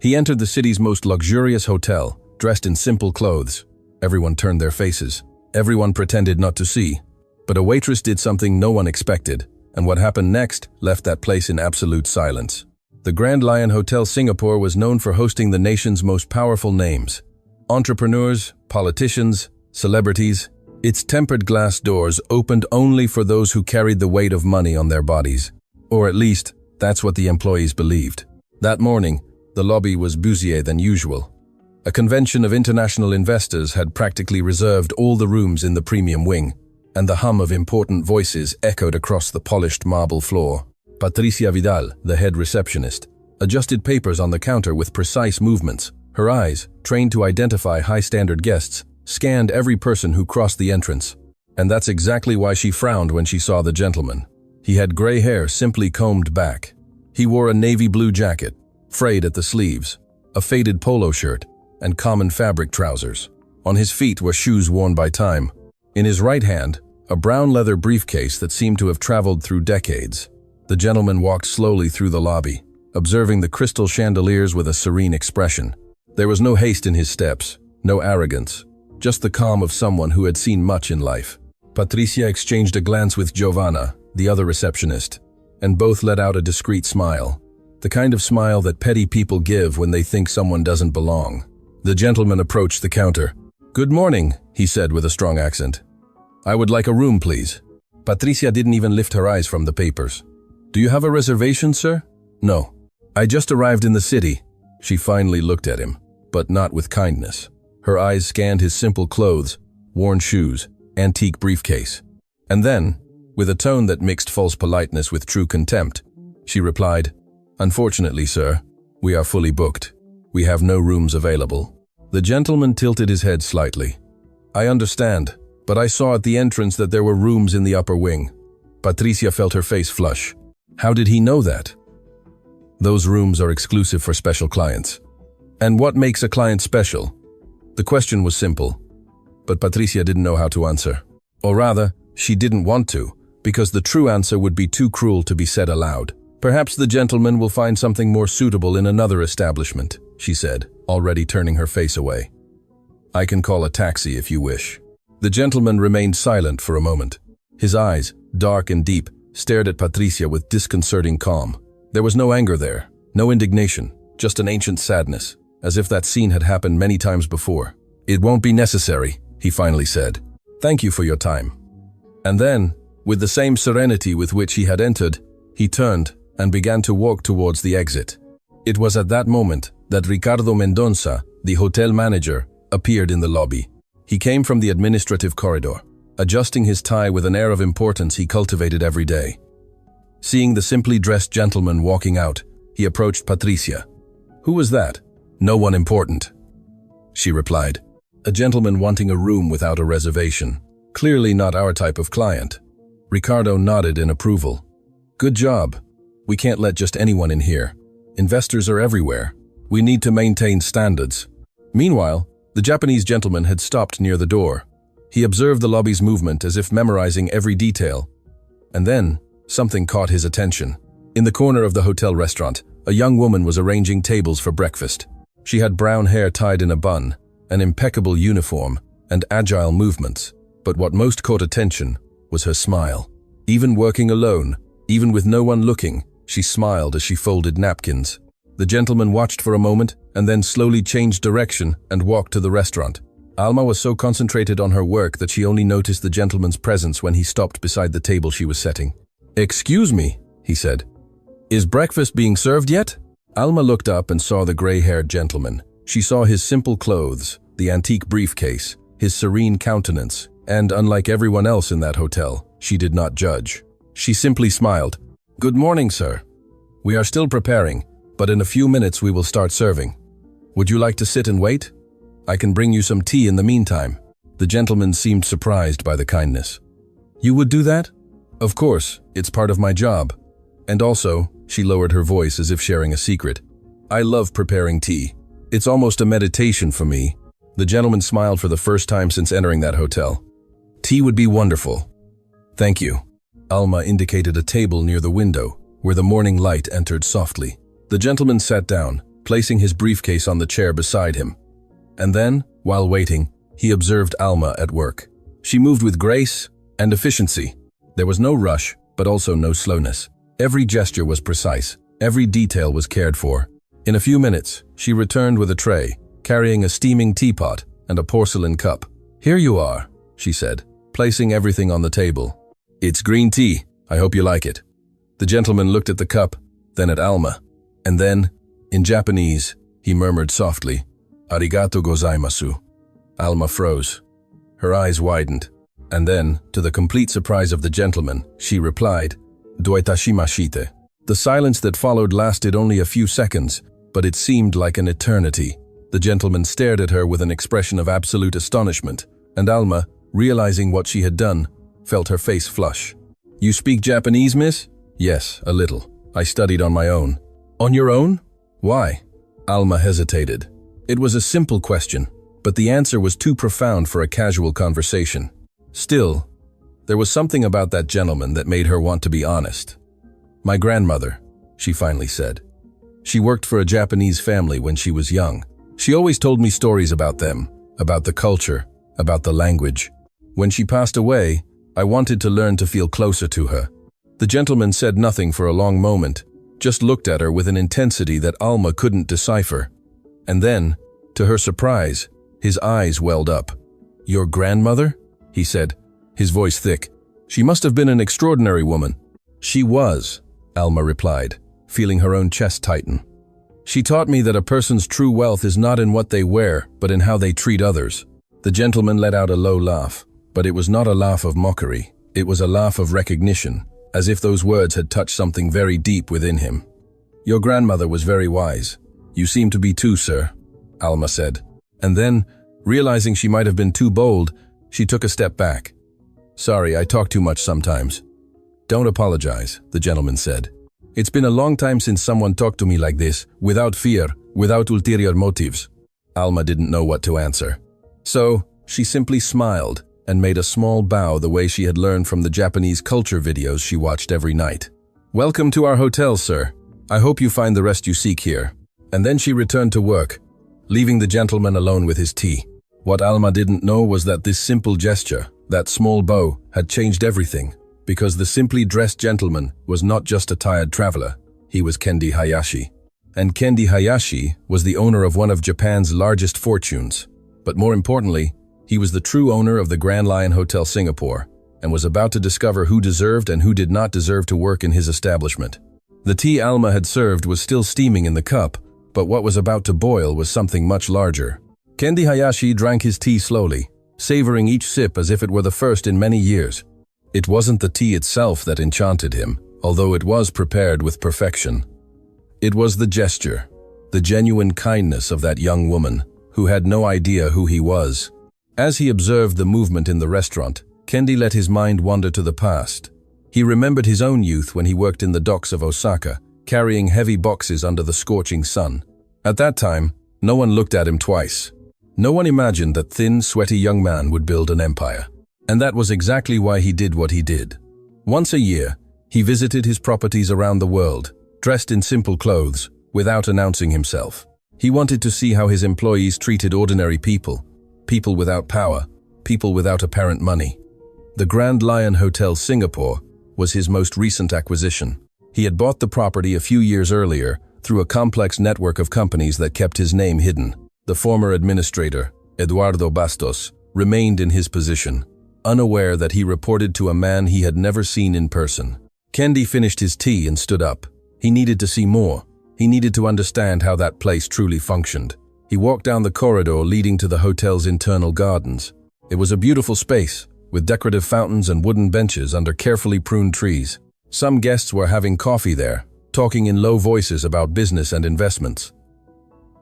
He entered the city's most luxurious hotel, dressed in simple clothes. Everyone turned their faces. Everyone pretended not to see. But a waitress did something no one expected, and what happened next left that place in absolute silence. The Grand Lion Hotel Singapore was known for hosting the nation's most powerful names. Entrepreneurs, politicians, celebrities. Its tempered glass doors opened only for those who carried the weight of money on their bodies. Or at least, that's what the employees believed. That morning, the lobby was busier than usual. A convention of international investors had practically reserved all the rooms in the premium wing, and the hum of important voices echoed across the polished marble floor. Patricia Vidal, the head receptionist, adjusted papers on the counter with precise movements. Her eyes, trained to identify high-standard guests, scanned every person who crossed the entrance. And that's exactly why she frowned when she saw the gentleman. He had gray hair simply combed back. He wore a navy blue jacket, frayed at the sleeves, a faded polo shirt, and common fabric trousers. On his feet were shoes worn by time. In his right hand, a brown leather briefcase that seemed to have traveled through decades. The gentleman walked slowly through the lobby, observing the crystal chandeliers with a serene expression. There was no haste in his steps, no arrogance, just the calm of someone who had seen much in life. Patricia exchanged a glance with Giovanna, the other receptionist, and both let out a discreet smile. The kind of smile that petty people give when they think someone doesn't belong. The gentleman approached the counter. "Good morning," he said with a strong accent. "I would like a room, please." Patricia didn't even lift her eyes from the papers. "Do you have a reservation, sir?" "No. I just arrived in the city." She finally looked at him, but not with kindness. Her eyes scanned his simple clothes, worn shoes, antique briefcase. And then, with a tone that mixed false politeness with true contempt, she replied, "Unfortunately, sir, we are fully booked. We have no rooms available." The gentleman tilted his head slightly. "I understand, but I saw at the entrance that there were rooms in the upper wing." Patricia felt her face flush. How did he know that? "Those rooms are exclusive for special clients." "And what makes a client special?" The question was simple, but Patricia didn't know how to answer. Or rather, she didn't want to, because the true answer would be too cruel to be said aloud. "Perhaps the gentleman will find something more suitable in another establishment," she said, already turning her face away. "I can call a taxi if you wish." The gentleman remained silent for a moment. His eyes, dark and deep, stared at Patricia with disconcerting calm. There was no anger there, no indignation, just an ancient sadness, as if that scene had happened many times before. "It won't be necessary," he finally said. "Thank you for your time." And then, with the same serenity with which he had entered, he turned and began to walk towards the exit. It was at that moment that Ricardo Mendonça, the hotel manager, appeared in the lobby. He came from the administrative corridor, adjusting his tie with an air of importance he cultivated every day. Seeing the simply dressed gentleman walking out, he approached Patricia. "Who was that?" "No one important," she replied. "A gentleman wanting a room without a reservation. Clearly not our type of client." Ricardo nodded in approval. "Good job. We can't let just anyone in here. Investors are everywhere. We need to maintain standards." Meanwhile, the Japanese gentleman had stopped near the door. He observed the lobby's movement as if memorizing every detail. And then, something caught his attention. In the corner of the hotel restaurant, a young woman was arranging tables for breakfast. She had brown hair tied in a bun, an impeccable uniform, and agile movements. But what most caught attention was her smile. Even working alone, even with no one looking, she smiled as she folded napkins. The gentleman watched for a moment and then slowly changed direction and walked to the restaurant. Alma was so concentrated on her work that she only noticed the gentleman's presence when he stopped beside the table she was setting. "Excuse me," he said. "Is breakfast being served yet?" Alma looked up and saw the gray-haired gentleman. She saw his simple clothes, the antique briefcase, his serene countenance, and unlike everyone else in that hotel, she did not judge. She simply smiled. "Good morning, sir. We are still preparing, but in a few minutes we will start serving. Would you like to sit and wait? I can bring you some tea in the meantime." The gentleman seemed surprised by the kindness. "You would do that?" "Of course, it's part of my job. And also," she lowered her voice as if sharing a secret, "I love preparing tea. It's almost a meditation for me." The gentleman smiled for the first time since entering that hotel. "Tea would be wonderful." "Thank you." Alma indicated a table near the window, where the morning light entered softly. The gentleman sat down, placing his briefcase on the chair beside him. And then, while waiting, he observed Alma at work. She moved with grace and efficiency. There was no rush, but also no slowness. Every gesture was precise. Every detail was cared for. In a few minutes, she returned with a tray, carrying a steaming teapot and a porcelain cup. "Here you are," she said, placing everything on the table. "It's green tea. I hope you like it." The gentleman looked at the cup, then at Alma, and then, in Japanese, he murmured softly, "Arigato gozaimasu." Alma froze. Her eyes widened, and then, to the complete surprise of the gentleman, she replied, "Doitashimashite." The silence that followed lasted only a few seconds, but it seemed like an eternity. The gentleman stared at her with an expression of absolute astonishment, and Alma, realizing what she had done, felt her face flush. "You speak Japanese, miss?" "Yes, a little. I studied on my own." "On your own? Why?" Alma hesitated. It was a simple question, but the answer was too profound for a casual conversation. Still, there was something about that gentleman that made her want to be honest. "My grandmother," she finally said. "She worked for a Japanese family when she was young. She always told me stories about them, about the culture, about the language. When she passed away, I wanted to learn to feel closer to her." The gentleman said nothing for a long moment, just looked at her with an intensity that Alma couldn't decipher. And then, to her surprise, his eyes welled up. "Your grandmother?" he said, his voice thick. "She must have been an extraordinary woman." "She was," Alma replied, feeling her own chest tighten. "She taught me that a person's true wealth is not in what they wear, but in how they treat others." The gentleman let out a low laugh, but it was not a laugh of mockery. It was a laugh of recognition, as if those words had touched something very deep within him. "Your grandmother was very wise. You seem to be too, sir," Alma said. And then, realizing she might have been too bold, she took a step back. "Sorry, I talk too much sometimes." "Don't apologize," the gentleman said. "It's been a long time since someone talked to me like this, without fear, without ulterior motives." Alma didn't know what to answer. So, she simply smiled and made a small bow the way she had learned from the Japanese culture videos she watched every night. "Welcome to our hotel, sir. I hope you find the rest you seek here." And then she returned to work, leaving the gentleman alone with his tea. What Alma didn't know was that this simple gesture, that small bow, had changed everything, because the simply dressed gentleman was not just a tired traveler, he was Kendi Hayashi. And Kendi Hayashi was the owner of one of Japan's largest fortunes. But more importantly, he was the true owner of the Grand Lion Hotel Singapore, and was about to discover who deserved and who did not deserve to work in his establishment. The tea Alma had served was still steaming in the cup, but what was about to boil was something much larger. Kendi Hayashi drank his tea slowly, savoring each sip as if it were the first in many years. It wasn't the tea itself that enchanted him, although it was prepared with perfection. It was the gesture, the genuine kindness of that young woman, who had no idea who he was. As he observed the movement in the restaurant, Kendi let his mind wander to the past. He remembered his own youth when he worked in the docks of Osaka, carrying heavy boxes under the scorching sun. At that time, no one looked at him twice. No one imagined that thin, sweaty young man would build an empire. And that was exactly why he did what he did. Once a year, he visited his properties around the world, dressed in simple clothes, without announcing himself. He wanted to see how his employees treated ordinary people, people without power, people without apparent money. The Grand Lion Hotel Singapore was his most recent acquisition. He had bought the property a few years earlier through a complex network of companies that kept his name hidden. The former administrator, Eduardo Bastos, remained in his position, unaware that he reported to a man he had never seen in person. Kendi finished his tea and stood up. He needed to see more. He needed to understand how that place truly functioned. He walked down the corridor leading to the hotel's internal gardens. It was a beautiful space, with decorative fountains and wooden benches under carefully pruned trees. Some guests were having coffee there, talking in low voices about business and investments.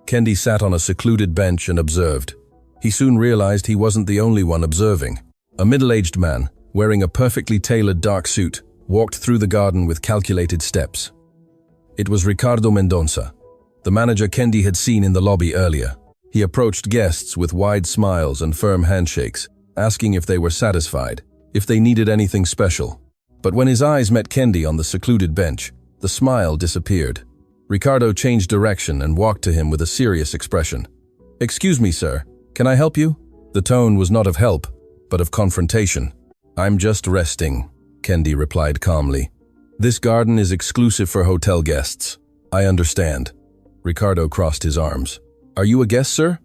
Kendi sat on a secluded bench and observed. He soon realized he wasn't the only one observing. A middle-aged man, wearing a perfectly tailored dark suit, walked through the garden with calculated steps. It was Ricardo Mendonça, the manager Kendi had seen in the lobby earlier. He approached guests with wide smiles and firm handshakes, asking if they were satisfied, if they needed anything special. But when his eyes met Kendi on the secluded bench, the smile disappeared. Ricardo changed direction and walked to him with a serious expression. "Excuse me, sir. Can I help you?" The tone was not of help, but of confrontation. "I'm just resting," Kendi replied calmly. "This garden is exclusive for hotel guests. I understand." Ricardo crossed his arms. "Are you a guest, sir?"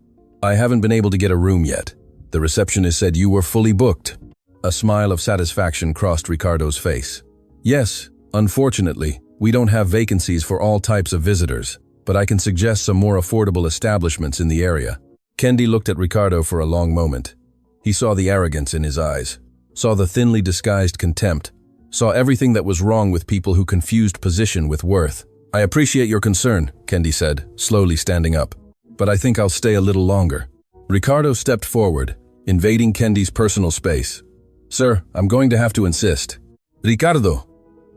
"I haven't been able to get a room yet. The receptionist said you were fully booked." A smile of satisfaction crossed Ricardo's face. "Yes, unfortunately, we don't have vacancies for all types of visitors, but I can suggest some more affordable establishments in the area." Kendi looked at Ricardo for a long moment. He saw the arrogance in his eyes, saw the thinly disguised contempt, saw everything that was wrong with people who confused position with worth. "I appreciate your concern," Kendi said, slowly standing up, "but I think I'll stay a little longer." Ricardo stepped forward, invading Kendi's personal space. "Sir, I'm going to have to insist." "Ricardo!"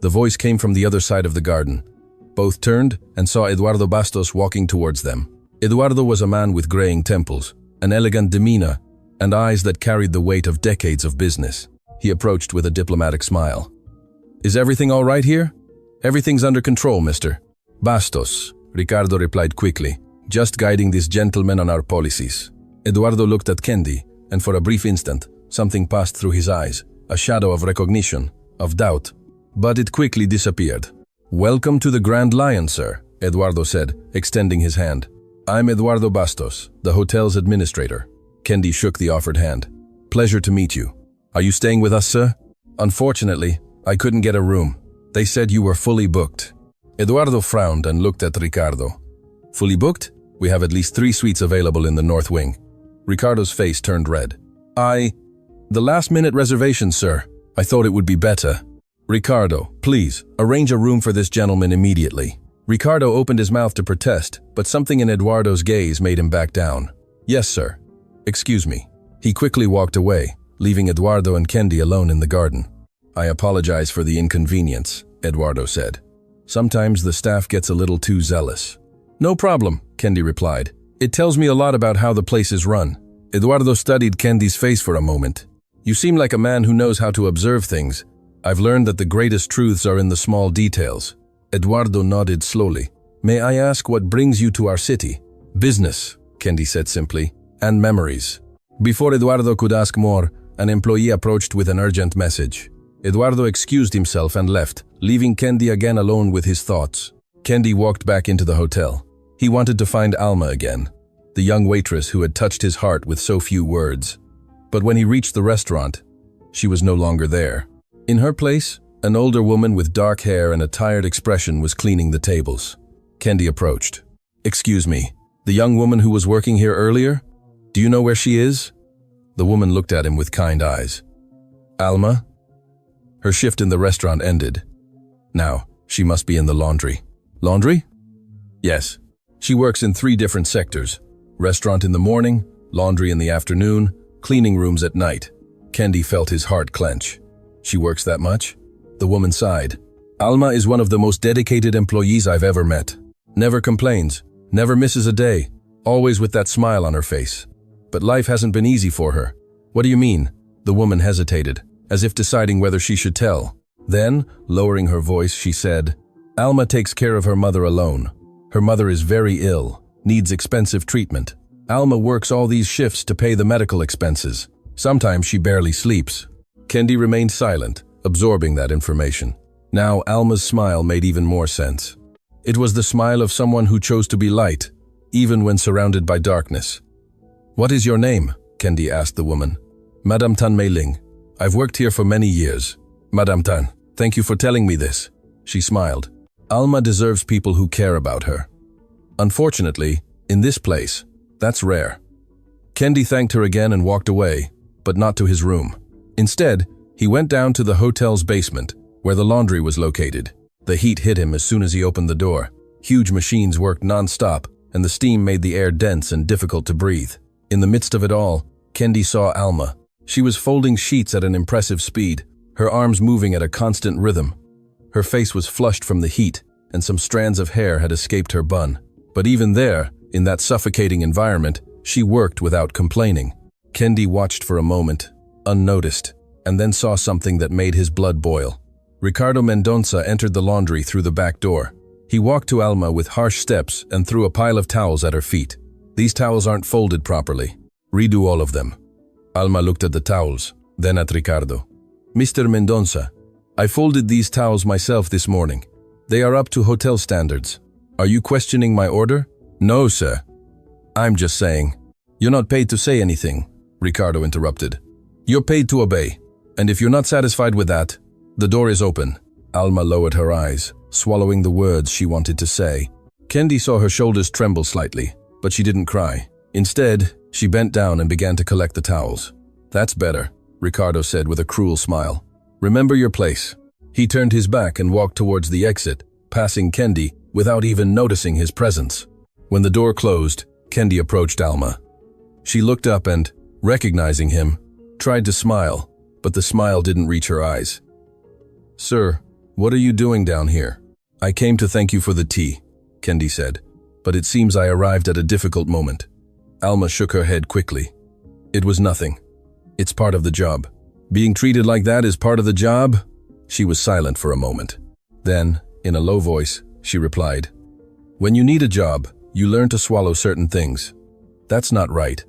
The voice came from the other side of the garden. Both turned and saw Eduardo Bastos walking towards them. Eduardo was a man with graying temples, an elegant demeanor, and eyes that carried the weight of decades of business. He approached with a diplomatic smile. "Is everything all right here?" "Everything's under control, mister." "Bastos," Ricardo replied quickly, "just guiding this gentleman on our policies." Eduardo looked at Kendi, and for a brief instant, something passed through his eyes, a shadow of recognition, of doubt. But it quickly disappeared. "Welcome to the Grand Lion, sir," Eduardo said, extending his hand. "I'm Eduardo Bastos, the hotel's administrator." Kendi shook the offered hand. "Pleasure to meet you. Are you staying with us, sir?" "Unfortunately, I couldn't get a room. They said you were fully booked." Eduardo frowned and looked at Ricardo. "Fully booked? We have at least 3 suites available in the north wing." Ricardo's face turned red. The last-minute reservation, sir. I thought it would be better." "Ricardo, please, arrange a room for this gentleman immediately." Ricardo opened his mouth to protest, but something in Eduardo's gaze made him back down. "Yes, sir. Excuse me." He quickly walked away, leaving Eduardo and Kendi alone in the garden. "I apologize for the inconvenience," Eduardo said. "Sometimes the staff gets a little too zealous." "No problem," Kendi replied. "It tells me a lot about how the place is run." Eduardo studied Kendi's face for a moment. "You seem like a man who knows how to observe things. I've learned that the greatest truths are in the small details." Eduardo nodded slowly. "May I ask what brings you to our city?" "Business," Kendi said simply, "and memories." Before Eduardo could ask more, an employee approached with an urgent message. Eduardo excused himself and left, leaving Kendi again alone with his thoughts. Kendi walked back into the hotel. He wanted to find Alma again, the young waitress who had touched his heart with so few words. But when he reached the restaurant, she was no longer there. In her place, an older woman with dark hair and a tired expression was cleaning the tables. Kendi approached. "Excuse me, the young woman who was working here earlier? Do you know where she is?" The woman looked at him with kind eyes. "Alma?" Her shift in the restaurant ended. Now, she must be in the laundry. "Laundry?" "Yes. She works in 3 different sectors. Restaurant in the morning, laundry in the afternoon, cleaning rooms at night." Kendi felt his heart clench. "She works that much?" The woman sighed. "Alma is one of the most dedicated employees I've ever met. Never complains, never misses a day, always with that smile on her face. But life hasn't been easy for her." "What do you mean?" The woman hesitated, as if deciding whether she should tell. Then, lowering her voice, she said, "Alma takes care of her mother alone. Her mother is very ill, needs expensive treatment. Alma works all these shifts to pay the medical expenses. Sometimes she barely sleeps." Kendi remained silent, absorbing that information. Now Alma's smile made even more sense. It was the smile of someone who chose to be light, even when surrounded by darkness. "What is your name?" Kendi asked the woman. "Madame Tan Mei Ling. I've worked here for many years." "Madame Tan, thank you for telling me this." She smiled. "Alma deserves people who care about her. Unfortunately, in this place, that's rare." Kendi thanked her again and walked away, but not to his room. Instead, he went down to the hotel's basement, where the laundry was located. The heat hit him as soon as he opened the door. Huge machines worked non-stop, and the steam made the air dense and difficult to breathe. In the midst of it all, Kendi saw Alma. She was folding sheets at an impressive speed, her arms moving at a constant rhythm. Her face was flushed from the heat, and some strands of hair had escaped her bun. But even there, in that suffocating environment, she worked without complaining. Kendi watched for a moment, unnoticed, and then saw something that made his blood boil. Ricardo Mendonça entered the laundry through the back door. He walked to Alma with harsh steps and threw a pile of towels at her feet. These towels aren't folded properly. Redo all of them. Alma looked at the towels, then at Ricardo. Mr. Mendonça, I folded these towels myself this morning. They are up to hotel standards. Are you questioning my order? No, sir. I'm just saying. You're not paid to say anything, Ricardo interrupted. You're paid to obey. And if you're not satisfied with that, the door is open. Alma lowered her eyes, swallowing the words she wanted to say. Kendi saw her shoulders tremble slightly, but she didn't cry. Instead, she bent down and began to collect the towels. That's better, Ricardo said with a cruel smile. Remember your place. He turned his back and walked towards the exit, passing Kendi without even noticing his presence. When the door closed, Kendi approached Alma. She looked up and, recognizing him, tried to smile, but the smile didn't reach her eyes. Sir, what are you doing down here? I came to thank you for the tea, Kendi said, but it seems I arrived at a difficult moment. Alma shook her head quickly. It was nothing. It's part of the job. Being treated like that is part of the job? She was silent for a moment. Then, in a low voice, she replied, When you need a job, you learn to swallow certain things. That's not right.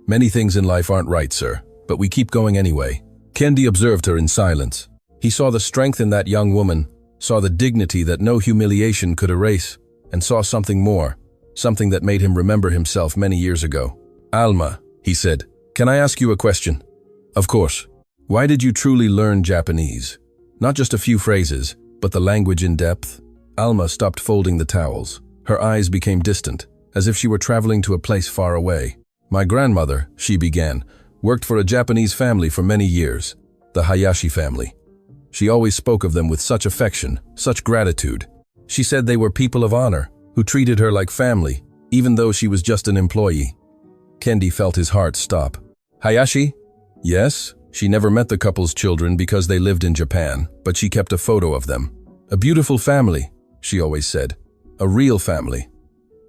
Many things in life aren't right, sir, but we keep going anyway. Kendi observed her in silence. He saw the strength in that young woman, saw the dignity that no humiliation could erase, and saw something more, something that made him remember himself many years ago. Alma, he said, can I ask you a question? Of course. Why did you truly learn Japanese? Not just a few phrases, but the language in depth? Alma stopped folding the towels. Her eyes became distant, as if she were traveling to a place far away. My grandmother, she began, worked for a Japanese family for many years, the Hayashi family. She always spoke of them with such affection, such gratitude. She said they were people of honor, who treated her like family, even though she was just an employee. Kendi felt his heart stop. Hayashi? Yes, she never met the couple's children because they lived in Japan, but she kept a photo of them. A beautiful family, she always said. A real family.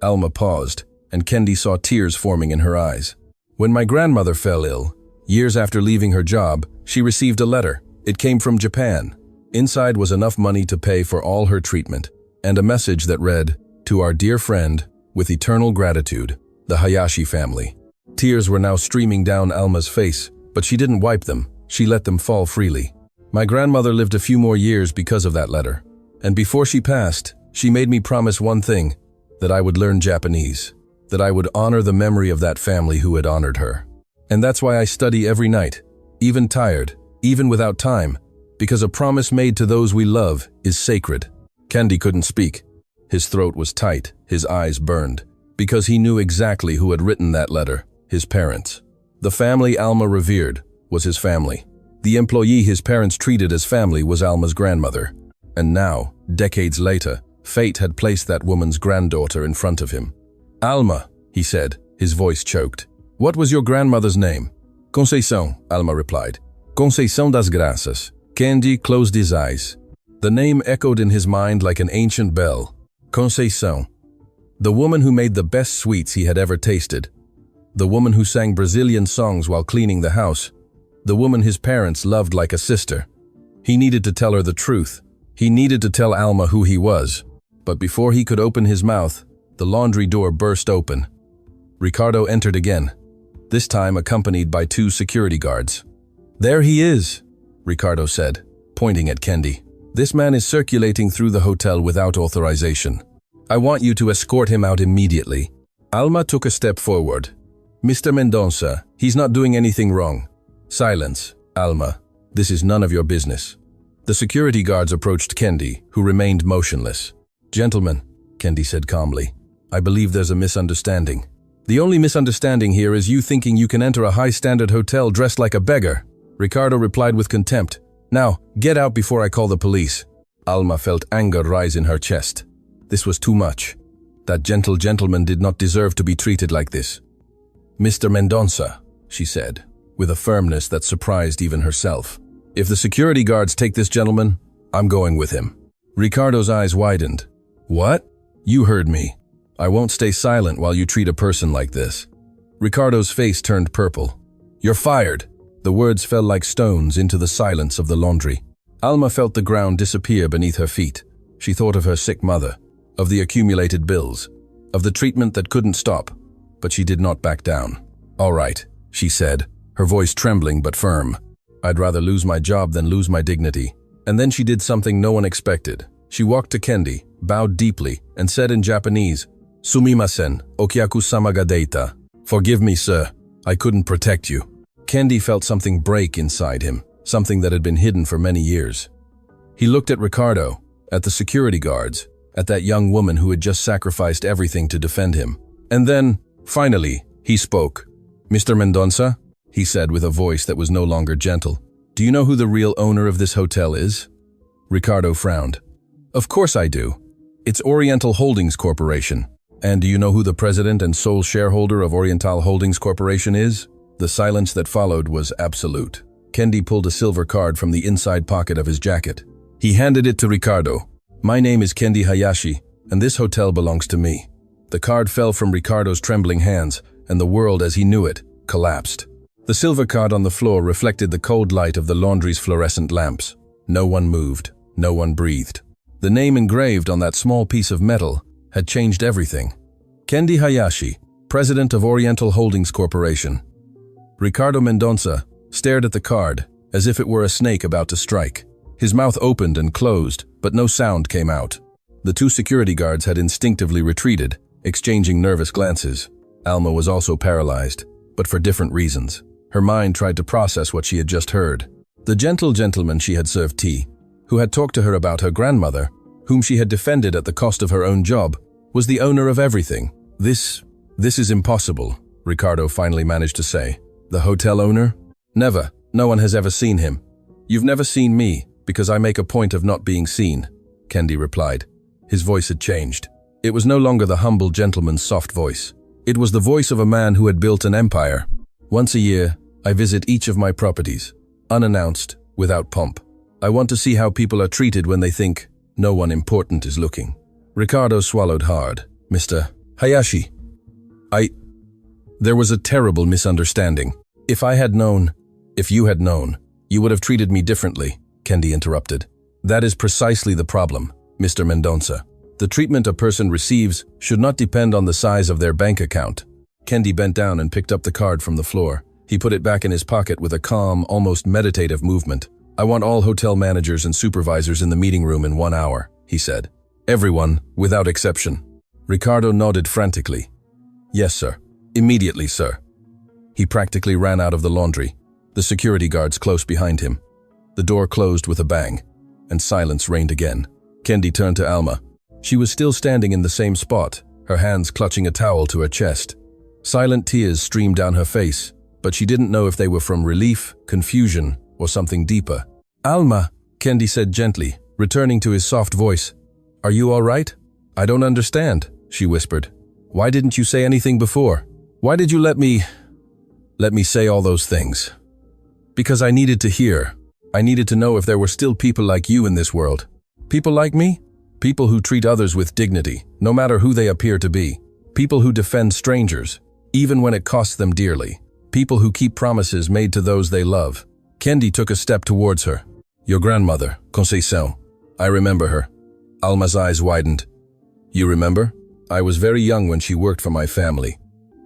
Alma paused, and Kendi saw tears forming in her eyes. When my grandmother fell ill, years after leaving her job, she received a letter. It came from Japan. Inside was enough money to pay for all her treatment, and a message that read, To our dear friend, with eternal gratitude, the Hayashi family. Tears were now streaming down Alma's face, but she didn't wipe them, she let them fall freely. My grandmother lived a few more years because of that letter. And before she passed, she made me promise one thing, that I would learn Japanese, that I would honor the memory of that family who had honored her. And that's why I study every night, even tired, even without time, because a promise made to those we love is sacred. Kendi couldn't speak. His throat was tight, his eyes burned, because he knew exactly who had written that letter, his parents. The family Alma revered was his family. The employee his parents treated as family was Alma's grandmother. And now, decades later, fate had placed that woman's granddaughter in front of him. Alma, he said, his voice choked. What was your grandmother's name? Conceição, Alma replied. Conceição das Graças. Kendi closed his eyes. The name echoed in his mind like an ancient bell. Conceição. The woman who made the best sweets he had ever tasted. The woman who sang Brazilian songs while cleaning the house. The woman his parents loved like a sister. He needed to tell her the truth. He needed to tell Alma who he was. But before he could open his mouth, the laundry door burst open. Ricardo entered again, this time accompanied by 2 security guards. There he is, Ricardo said, pointing at Kendi. This man is circulating through the hotel without authorization. I want you to escort him out immediately. Alma took a step forward. Mr. Mendonça, he's not doing anything wrong. Silence, Alma. This is none of your business. The security guards approached Kendi, who remained motionless. Gentlemen, Kendi said calmly, I believe there's a misunderstanding. The only misunderstanding here is you thinking you can enter a high-standard hotel dressed like a beggar. Ricardo replied with contempt. Now, get out before I call the police. Alma felt anger rise in her chest. This was too much. That gentle gentleman did not deserve to be treated like this. Mr. Mendonça, she said, with a firmness that surprised even herself. If the security guards take this gentleman, I'm going with him. Ricardo's eyes widened. What? You heard me. I won't stay silent while you treat a person like this. Ricardo's face turned purple. You're fired. The words fell like stones into the silence of the laundry. Alma felt the ground disappear beneath her feet. She thought of her sick mother. of the accumulated bills, of the treatment that couldn't stop, but she did not back down. "All right," she said, her voice trembling but firm. "I'd rather lose my job than lose my dignity." And then she did something no one expected. She walked to Kendi, bowed deeply, and said in Japanese, "Sumimasen, okyaku-sama ga deita." "Forgive me, sir. I couldn't protect you." Kendi felt something break inside him, something that had been hidden for many years. He looked at Ricardo, at the security guards, at that young woman who had just sacrificed everything to defend him. And then, finally, he spoke. "Mr. Mendonça," he said with a voice that was no longer gentle, "do you know who the real owner of this hotel is?" Ricardo frowned. "Of course I do. It's Oriental Holdings Corporation. And do you know who the president and sole shareholder of Oriental Holdings Corporation is?" The silence that followed was absolute. Kendi pulled a silver card from the inside pocket of his jacket. He handed it to Ricardo. "My name is Kendi Hayashi, and this hotel belongs to me." The card fell from Ricardo's trembling hands, and the world as he knew it collapsed. The silver card on the floor reflected the cold light of the laundry's fluorescent lamps. No one moved. No one breathed. The name engraved on that small piece of metal had changed everything. Kendi Hayashi, president of Oriental Holdings Corporation. Ricardo Mendonça stared at the card as if it were a snake about to strike. His mouth opened and closed, but no sound came out. The two security guards had instinctively retreated, exchanging nervous glances. Alma was also paralyzed, but for different reasons. Her mind tried to process what she had just heard. The gentle gentleman she had served tea, who had talked to her about her grandmother, whom she had defended at the cost of her own job, was the owner of everything. This is impossible," Ricardo finally managed to say. "The hotel owner? Never. No one has ever seen him." "You've never seen me, because I make a point of not being seen," Kendi replied. His voice had changed. It was no longer the humble gentleman's soft voice. It was the voice of a man who had built an empire. "Once a year, I visit each of my properties, unannounced, without pomp. I want to see how people are treated when they think no one important is looking." Ricardo swallowed hard. "Mr. Hayashi, There was a terrible misunderstanding. If you had known, you would have treated me differently," Kendi interrupted. "That is precisely the problem, Mr. Mendonça. The treatment a person receives should not depend on the size of their bank account." Kendi bent down and picked up the card from the floor. He put it back in his pocket with a calm, almost meditative movement. "I want all hotel managers and supervisors in the meeting room in 1 hour," he said. "Everyone, without exception." Ricardo nodded frantically. "Yes, sir. Immediately, sir." He practically ran out of the laundry, the security guards close behind him. The door closed with a bang, and silence reigned again. Kendi turned to Alma. She was still standing in the same spot, her hands clutching a towel to her chest. Silent tears streamed down her face, but she didn't know if they were from relief, confusion, or something deeper. "Alma," Kendi said gently, returning to his soft voice. "Are you all right?" "I don't understand," she whispered. "Why didn't you say anything before? Why did you let me say all those things?" "Because I needed to hear. I needed to know if there were still people like you in this world. People like me? People who treat others with dignity, no matter who they appear to be. People who defend strangers, even when it costs them dearly. People who keep promises made to those they love." Kendi took a step towards her. "Your grandmother, Conceição. I remember her." Alma's eyes widened. "You remember? I was very young when she worked for my family.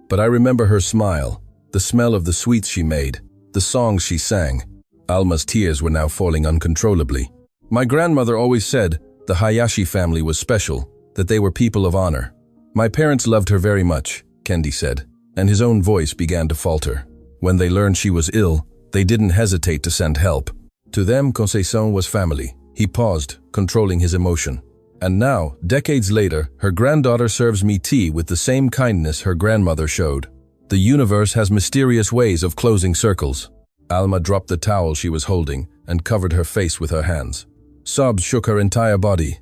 But I remember her smile, the smell of the sweets she made, the songs she sang." Alma's tears were now falling uncontrollably. "My grandmother always said the Hayashi family was special, that they were people of honor. My parents loved her very much," Kendi said, and his own voice began to falter. "When they learned she was ill, they didn't hesitate to send help. To them, Conceição was family." He paused, controlling his emotion. "And now, decades later, her granddaughter serves me tea with the same kindness her grandmother showed. The universe has mysterious ways of closing circles." Alma dropped the towel she was holding and covered her face with her hands. Sobs shook her entire body.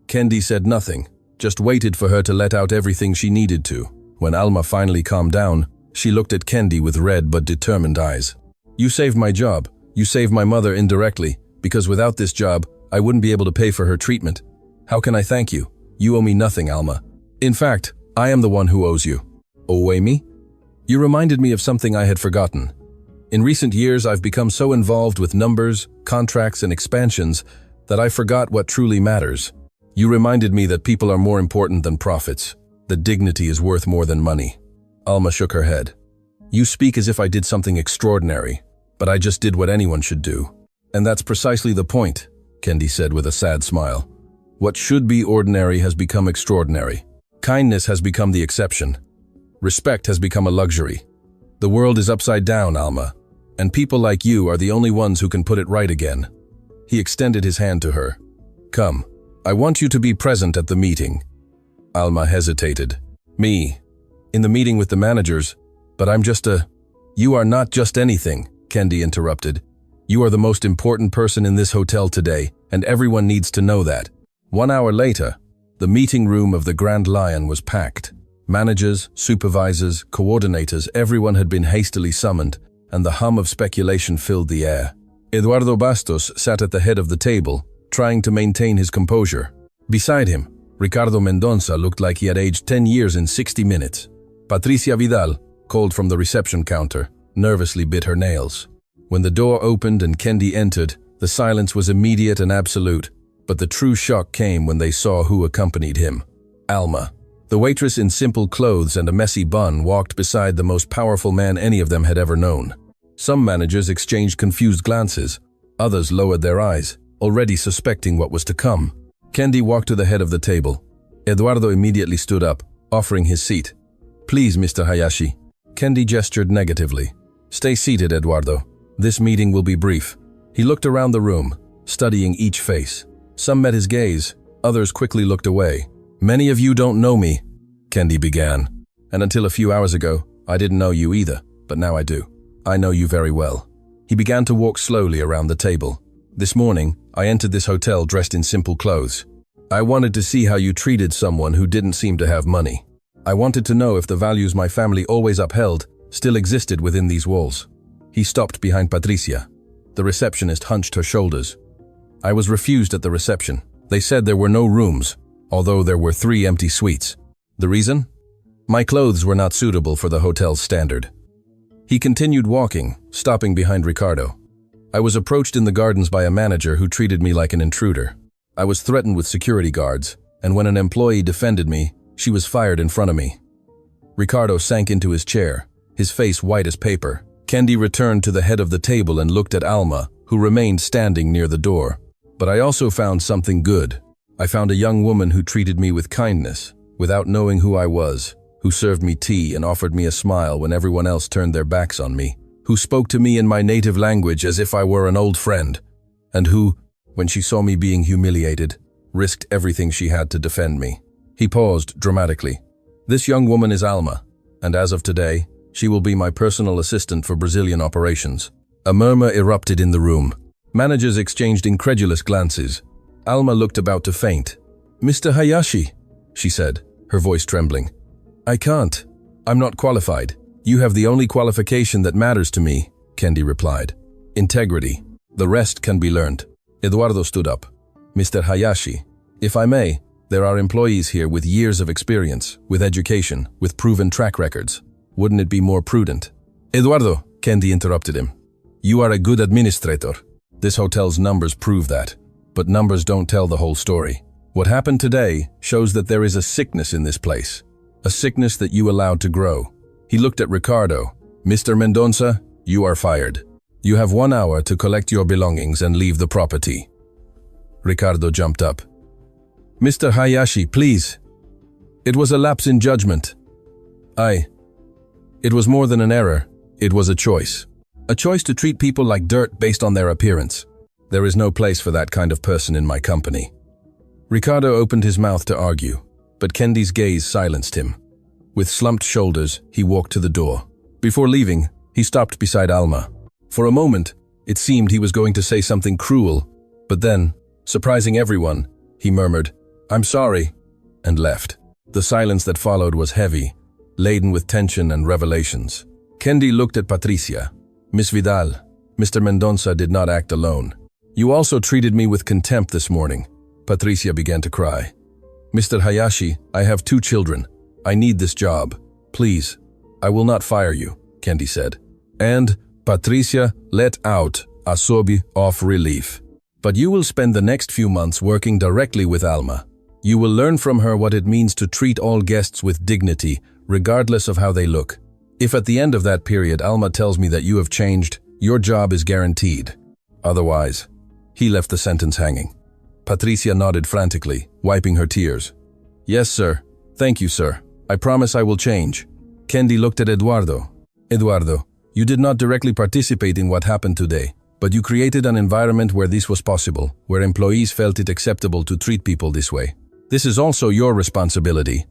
Kendi said nothing, just waited for her to let out everything she needed to. When Alma finally calmed down, she looked at Kendi with red but determined eyes. "You saved my job. You saved my mother indirectly, because without this job, I wouldn't be able to pay for her treatment. How can I thank you? You owe me nothing, Alma. In fact, I am the one who owes you." "Owe me?" "You reminded me of something I had forgotten. In recent years, I've become so involved with numbers, contracts, and expansions that I forgot what truly matters. You reminded me that people are more important than profits, that dignity is worth more than money. Alma shook her head. You speak as if I did something extraordinary, but I just did what anyone should do. And that's precisely the point, Kendi said with a sad smile. What should be ordinary has become extraordinary. Kindness has become the exception. Respect has become a luxury. The world is upside down, Alma, and people like you are the only ones who can put it right again. He extended his hand to her. Come, I want you to be present at the meeting. Alma hesitated. Me? In the meeting with the managers? But I'm just a… You are not just anything, Kendi interrupted. You are the most important person in this hotel today, and everyone needs to know that. 1 hour later, the meeting room of the Grand Lion was packed. Managers, supervisors, coordinators, everyone had been hastily summoned, and the hum of speculation filled the air. Eduardo Bastos sat at the head of the table, trying to maintain his composure. Beside him, Ricardo Mendonça looked like he had aged 10 years in 60 minutes. Patricia Vidal, called from the reception counter, nervously bit her nails. When the door opened and Kendi entered, the silence was immediate and absolute, but the true shock came when they saw who accompanied him. Alma. The waitress in simple clothes and a messy bun walked beside the most powerful man any of them had ever known. Some managers exchanged confused glances. Others lowered their eyes, already suspecting what was to come. Kendi walked to the head of the table. Eduardo immediately stood up, offering his seat. Please, Mr. Hayashi. Kendi gestured negatively. Stay seated, Eduardo. This meeting will be brief. He looked around the room, studying each face. Some met his gaze, others quickly looked away. Many of you don't know me, Kendi began. And until a few hours ago, I didn't know you either, but now I do. I know you very well. He began to walk slowly around the table. This morning, I entered this hotel dressed in simple clothes. I wanted to see how you treated someone who didn't seem to have money. I wanted to know if the values my family always upheld still existed within these walls. He stopped behind Patricia. The receptionist hunched her shoulders. I was refused at the reception. They said there were no rooms, although there were 3 empty suites. The reason? My clothes were not suitable for the hotel's standard. He continued walking, stopping behind Ricardo. I was approached in the gardens by a manager who treated me like an intruder. I was threatened with security guards, and when an employee defended me, she was fired in front of me. Ricardo sank into his chair, his face white as paper. Kendi returned to the head of the table and looked at Alma, who remained standing near the door. But I also found something good. I found a young woman who treated me with kindness, without knowing who I was, who served me tea and offered me a smile when everyone else turned their backs on me, who spoke to me in my native language as if I were an old friend, and who, when she saw me being humiliated, risked everything she had to defend me. He paused dramatically. This young woman is Alma, and as of today, she will be my personal assistant for Brazilian operations. A murmur erupted in the room. Managers exchanged incredulous glances. Alma looked about to faint. Mr. Hayashi, she said, her voice trembling. I can't. I'm not qualified. You have the only qualification that matters to me, Kendi replied. Integrity. The rest can be learned. Eduardo stood up. Mr. Hayashi, if I may, there are employees here with years of experience, with education, with proven track records. Wouldn't it be more prudent? Eduardo, Kendi interrupted him. You are a good administrator. This hotel's numbers prove that. But numbers don't tell the whole story. What happened today shows that there is a sickness in this place. A sickness that you allowed to grow. He looked at Ricardo. Mr. Mendonça, you are fired. You have 1 hour to collect your belongings and leave the property. Ricardo jumped up. Mr. Hayashi, please. It was a lapse in judgment. It was more than an error. It was a choice. A choice to treat people like dirt based on their appearance. There is no place for that kind of person in my company. Ricardo opened his mouth to argue, but Kendi's gaze silenced him. With slumped shoulders, he walked to the door. Before leaving, he stopped beside Alma. For a moment, it seemed he was going to say something cruel, but then, surprising everyone, he murmured, I'm sorry, and left. The silence that followed was heavy, laden with tension and revelations. Kendi looked at Patricia. Miss Vidal, Mr. Mendonça did not act alone. You also treated me with contempt this morning. Patricia began to cry. Mr. Hayashi, I have 2 children. I need this job. Please, I will not fire you, Kendi said. And, Patricia let out a sob of relief. But you will spend the next few months working directly with Alma. You will learn from her what it means to treat all guests with dignity, regardless of how they look. If at the end of that period Alma tells me that you have changed, your job is guaranteed. Otherwise, he left the sentence hanging. Patricia nodded frantically, wiping her tears. Yes, sir. Thank you, sir. I promise I will change. Kendi looked at Eduardo. Eduardo, you did not directly participate in what happened today, but you created an environment where this was possible, where employees felt it acceptable to treat people this way. This is also your responsibility.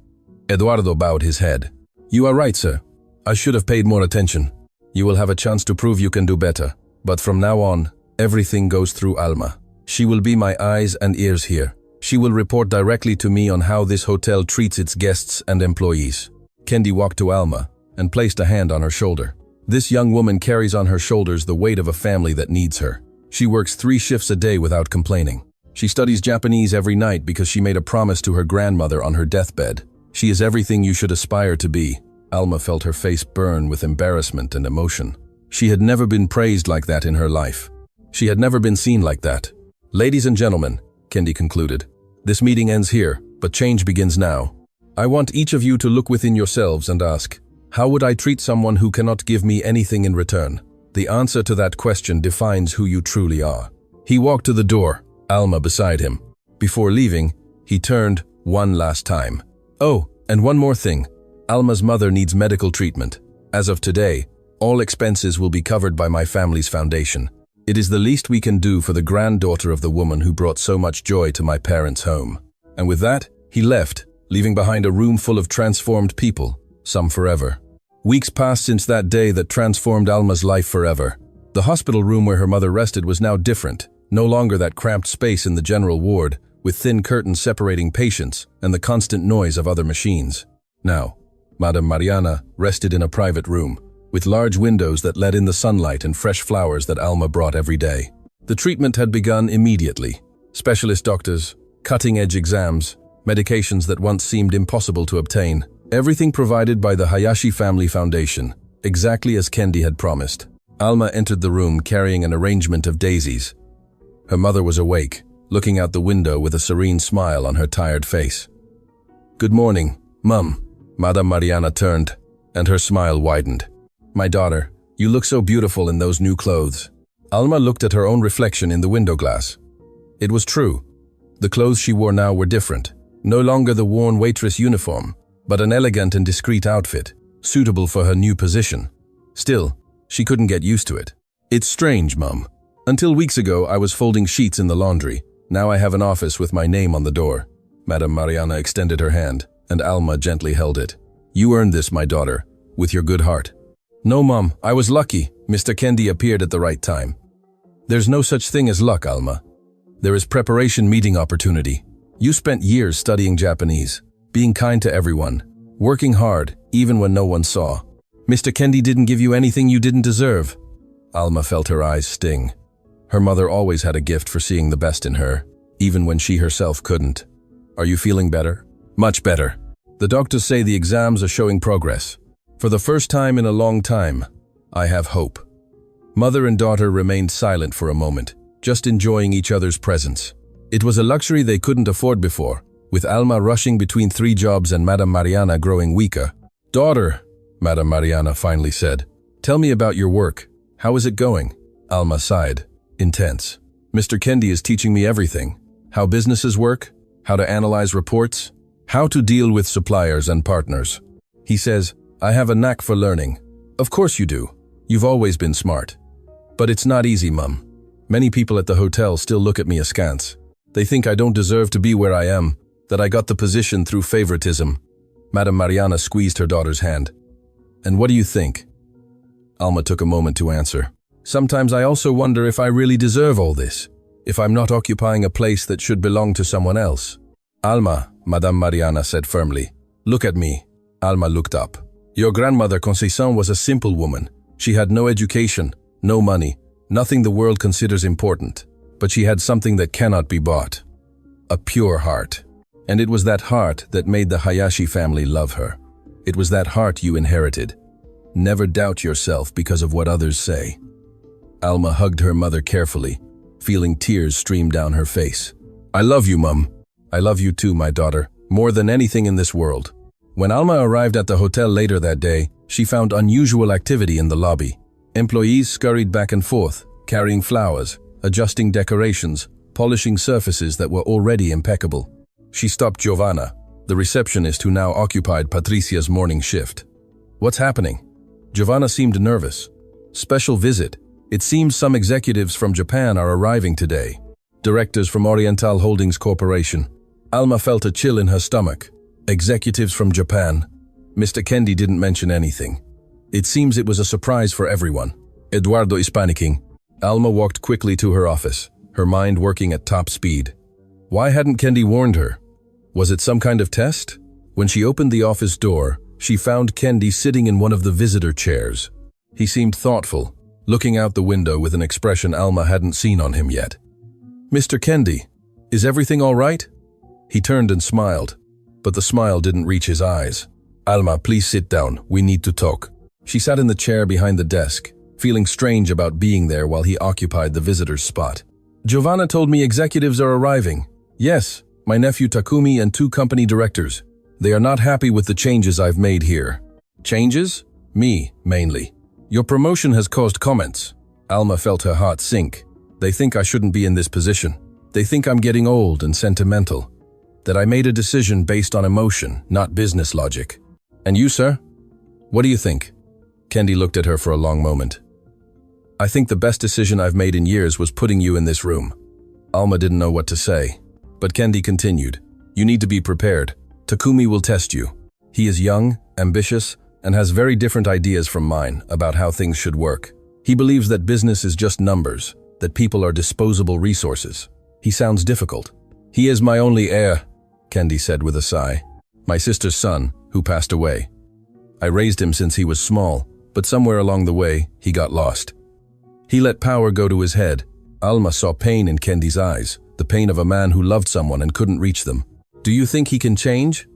Eduardo bowed his head. You are right, sir. I should have paid more attention. You will have a chance to prove you can do better. But from now on, everything goes through Alma. She will be my eyes and ears here. She will report directly to me on how this hotel treats its guests and employees. Kendi walked to Alma and placed a hand on her shoulder. This young woman carries on her shoulders the weight of a family that needs her. She works 3 shifts a day without complaining. She studies Japanese every night because she made a promise to her grandmother on her deathbed. She is everything you should aspire to be. Alma felt her face burn with embarrassment and emotion. She had never been praised like that in her life. She had never been seen like that. Ladies and gentlemen, Kendi concluded, this meeting ends here, but change begins now. I want each of you to look within yourselves and ask, how would I treat someone who cannot give me anything in return? The answer to that question defines who you truly are. He walked to the door, Alma beside him. Before leaving, he turned one last time. Oh, and one more thing. Alma's mother needs medical treatment. As of today, all expenses will be covered by my family's foundation. It is the least we can do for the granddaughter of the woman who brought so much joy to my parents' home. And with that, he left, leaving behind a room full of transformed people, some forever. Weeks passed since that day that transformed Alma's life forever. The hospital room where her mother rested was now different, no longer that cramped space in the general ward, with thin curtains separating patients and the constant noise of other machines. Now, Madame Mariana rested in a private room, with large windows that let in the sunlight and fresh flowers that Alma brought every day. The treatment had begun immediately. Specialist doctors, cutting-edge exams, medications that once seemed impossible to obtain. Everything provided by the Hayashi Family Foundation, exactly as Kendi had promised. Alma entered the room carrying an arrangement of daisies. Her mother was awake, looking out the window with a serene smile on her tired face. Good morning, Mum. Madame Mariana turned, and her smile widened. My daughter, you look so beautiful in those new clothes. Alma looked at her own reflection in the window glass. It was true. The clothes she wore now were different. No longer the worn waitress uniform, but an elegant and discreet outfit, suitable for her new position. Still, she couldn't get used to it. It's strange, Mum. Until weeks ago, I was folding sheets in the laundry. Now I have an office with my name on the door. Madame Mariana extended her hand, and Alma gently held it. You earned this, my daughter, with your good heart. No, Mom, I was lucky. Mr. Kendi appeared at the right time. There's no such thing as luck, Alma. There is preparation meeting opportunity. You spent years studying Japanese, being kind to everyone, working hard, even when no one saw. Mr. Kendi didn't give you anything you didn't deserve. Alma felt her eyes sting. Her mother always had a gift for seeing the best in her, even when she herself couldn't. Are you feeling better? Much better. The doctors say the exams are showing progress. For the first time in a long time, I have hope. Mother and daughter remained silent for a moment, just enjoying each other's presence. It was a luxury they couldn't afford before, with Alma rushing between 3 jobs and Madame Mariana growing weaker. Daughter, Madame Mariana finally said, tell me about your work. How is it going? Alma sighed, intense. Mr. Kendi is teaching me everything. How businesses work, how to analyze reports, how to deal with suppliers and partners. He says, I have a knack for learning. Of course you do. You've always been smart. But it's not easy, Mum. Many people at the hotel still look at me askance. They think I don't deserve to be where I am, that I got the position through favoritism. Madame Mariana squeezed her daughter's hand. And what do you think? Alma took a moment to answer. Sometimes I also wonder if I really deserve all this, if I'm not occupying a place that should belong to someone else. Alma, Madame Mariana said firmly. Look at me. Alma looked up. Your grandmother Conceição was a simple woman. She had no education, no money, nothing the world considers important. But she had something that cannot be bought. A pure heart. And it was that heart that made the Hayashi family love her. It was that heart you inherited. Never doubt yourself because of what others say. Alma hugged her mother carefully, feeling tears stream down her face. I love you, Mum. I love you too, my daughter, more than anything in this world. When Alma arrived at the hotel later that day, she found unusual activity in the lobby. Employees scurried back and forth, carrying flowers, adjusting decorations, polishing surfaces that were already impeccable. She stopped Giovanna, the receptionist who now occupied Patricia's morning shift. What's happening? Giovanna seemed nervous. Special visit. It seems some executives from Japan are arriving today. Directors from Oriental Holdings Corporation. Alma felt a chill in her stomach. Executives from Japan. Mr. Kendi didn't mention anything. It seems it was a surprise for everyone. Eduardo is panicking. Alma walked quickly to her office, her mind working at top speed. Why hadn't Kendi warned her? Was it some kind of test? When she opened the office door, she found Kendi sitting in one of the visitor chairs. He seemed thoughtful, looking out the window with an expression Alma hadn't seen on him yet. Mr. Kendi, is everything all right? He turned and smiled, but the smile didn't reach his eyes. Alma, please sit down. We need to talk. She sat in the chair behind the desk, feeling strange about being there while he occupied the visitor's spot. Giovanna told me executives are arriving. Yes, my nephew Takumi and 2 company directors. They are not happy with the changes I've made here. Changes? Me, mainly. Your promotion has caused comments. Alma felt her heart sink. They think I shouldn't be in this position. They think I'm getting old and sentimental. That I made a decision based on emotion, not business logic. And you, sir? What do you think? Kendi looked at her for a long moment. I think the best decision I've made in years was putting you in this room. Alma didn't know what to say, but Kendi continued. You need to be prepared. Takumi will test you. He is young, ambitious, and has very different ideas from mine about how things should work. He believes that business is just numbers, that people are disposable resources. He sounds difficult. He is my only heir, Kendi said with a sigh. My sister's son, who passed away. I raised him since he was small, but somewhere along the way, he got lost. He let power go to his head. Alma saw pain in Kendi's eyes, the pain of a man who loved someone and couldn't reach them. Do you think he can change?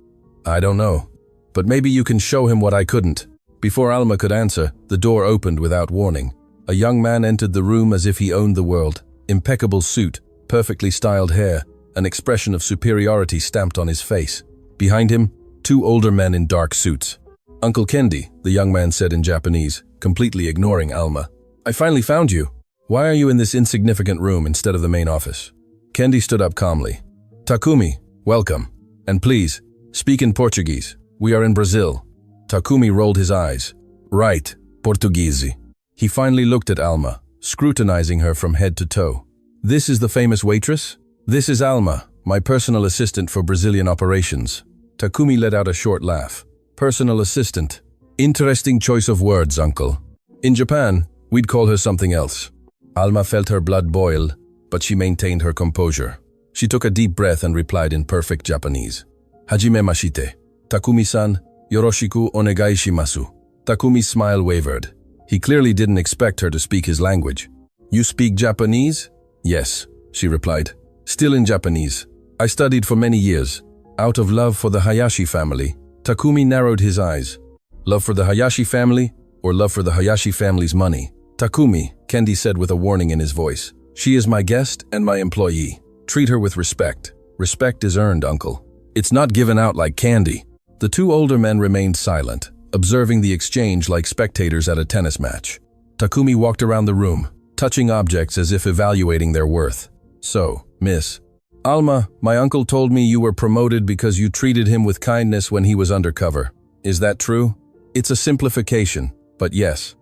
I don't know. But maybe you can show him what I couldn't. Before Alma could answer, the door opened without warning. A young man entered the room as if he owned the world. Impeccable suit, perfectly styled hair, an expression of superiority stamped on his face. Behind him, 2 older men in dark suits. Uncle Kendi, the young man said in Japanese, completely ignoring Alma. I finally found you. Why are you in this insignificant room instead of the main office? Kendi stood up calmly. Takumi, welcome. And please, speak in Portuguese. We are in Brazil. Takumi rolled his eyes. Right, Portuguese. He finally looked at Alma, scrutinizing her from head to toe. This is the famous waitress? This is Alma, my personal assistant for Brazilian operations. Takumi let out a short laugh. Personal assistant. Interesting choice of words, uncle. In Japan, we'd call her something else. Alma felt her blood boil, but she maintained her composure. She took a deep breath and replied in perfect Japanese. Hajime mashite. Takumi-san, yoroshiku onegai shimasu. Takumi's smile wavered. He clearly didn't expect her to speak his language. You speak Japanese? Yes, she replied. Still in Japanese. I studied for many years. Out of love for the Hayashi family. Takumi narrowed his eyes. Love for the Hayashi family, or love for the Hayashi family's money? Takumi, Kendi said with a warning in his voice. She is my guest and my employee. Treat her with respect. Respect is earned, uncle. It's not given out like candy. The 2 older men remained silent, observing the exchange like spectators at a tennis match. Takumi walked around the room, touching objects as if evaluating their worth. So, Miss Alma, my uncle told me you were promoted because you treated him with kindness when he was undercover. Is that true? It's a simplification, but yes.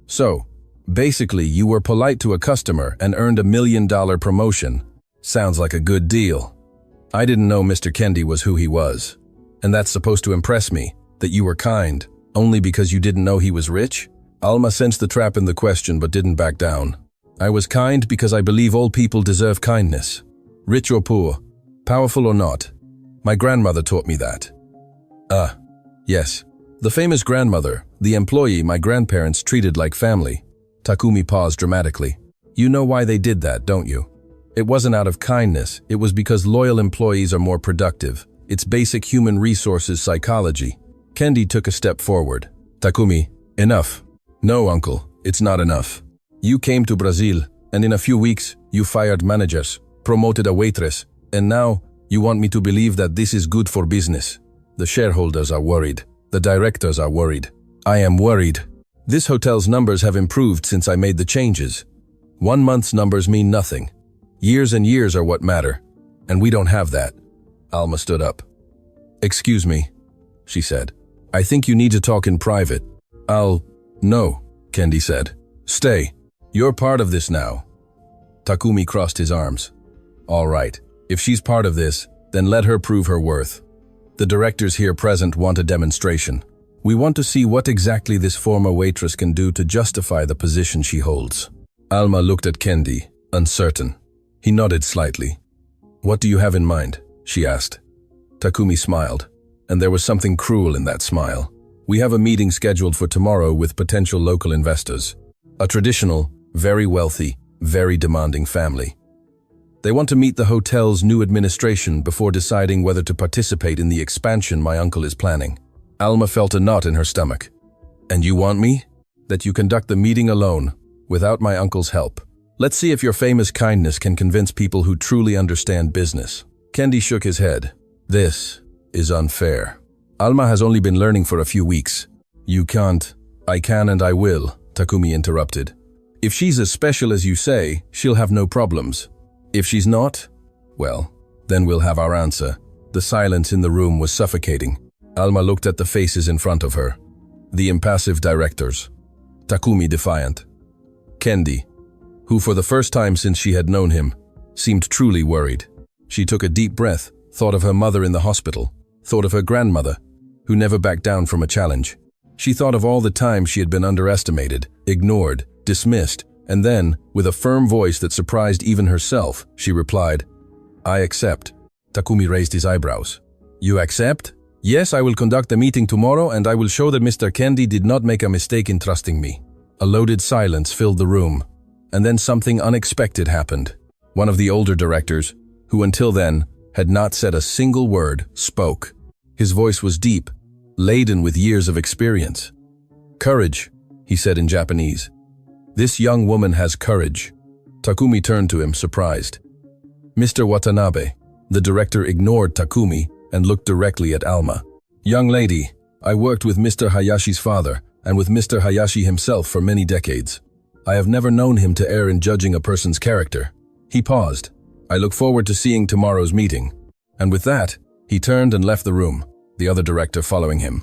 So, basically you were polite to a customer and earned $1 million promotion. Sounds like a good deal. I didn't know Mr. Kendi was who he was. And that's supposed to impress me, that you were kind, only because you didn't know he was rich? Alma sensed the trap in the question but didn't back down. I was kind because I believe all people deserve kindness. Rich or poor, powerful or not. My grandmother taught me that. Yes. The famous grandmother, the employee my grandparents treated like family. Takumi paused dramatically. You know why they did that, don't you? It wasn't out of kindness, it was because loyal employees are more productive. It's basic human resources psychology. Kendi took a step forward. Takumi, enough. No, uncle, it's not enough. You came to Brazil, and in a few weeks, you fired managers, promoted a waitress, and now You want me to believe that this is good for business. The shareholders are worried. The directors are worried. I am worried. This hotel's numbers have improved since I made the changes. 1 month's numbers mean nothing. Years and years are what matter. And we don't have that. Alma stood up. Excuse me, she said. I think you need to talk in private. No, Kendi said. Stay. You're part of this now. Takumi crossed his arms. All right, if she's part of this, then let her prove her worth. The directors here present want a demonstration. We want to see what exactly this former waitress can do to justify the position she holds. Alma looked at Kendi, uncertain. He nodded slightly. What do you have in mind? She asked. Takumi smiled, and there was something cruel in that smile. We have a meeting scheduled for tomorrow with potential local investors. A traditional, very wealthy, very demanding family. They want to meet the hotel's new administration before deciding whether to participate in the expansion my uncle is planning. Alma felt a knot in her stomach. And you want me? That you conduct the meeting alone, without my uncle's help. Let's see if your famous kindness can convince people who truly understand business. Kendi shook his head. This is unfair. Alma has only been learning for a few weeks. You can't. I can and I will, Takumi interrupted. If she's as special as you say, she'll have no problems. If she's not, well, then we'll have our answer. The silence in the room was suffocating. Alma looked at the faces in front of her. The impassive directors. Takumi defiant. Kendi, who for the first time since she had known him, seemed truly worried. She took a deep breath, thought of her mother in the hospital, thought of her grandmother, who never backed down from a challenge. She thought of all the times she had been underestimated, ignored, dismissed, and then, with a firm voice that surprised even herself, she replied, I accept. Takumi raised his eyebrows. You accept? Yes, I will conduct the meeting tomorrow and I will show that Mr. Kendi did not make a mistake in trusting me. A loaded silence filled the room, and then something unexpected happened. One of the older directors, who until then had not said a single word, spoke. His voice was deep, laden with years of experience. Courage, he said in Japanese. This young woman has courage. Takumi turned to him, surprised. Mr. Watanabe. The director ignored Takumi and looked directly at Alma. Young lady, I worked with Mr. Hayashi's father and with Mr. Hayashi himself for many decades. I have never known him to err in judging a person's character. He paused. I look forward to seeing tomorrow's meeting. And with that, he turned and left the room, the other director following him.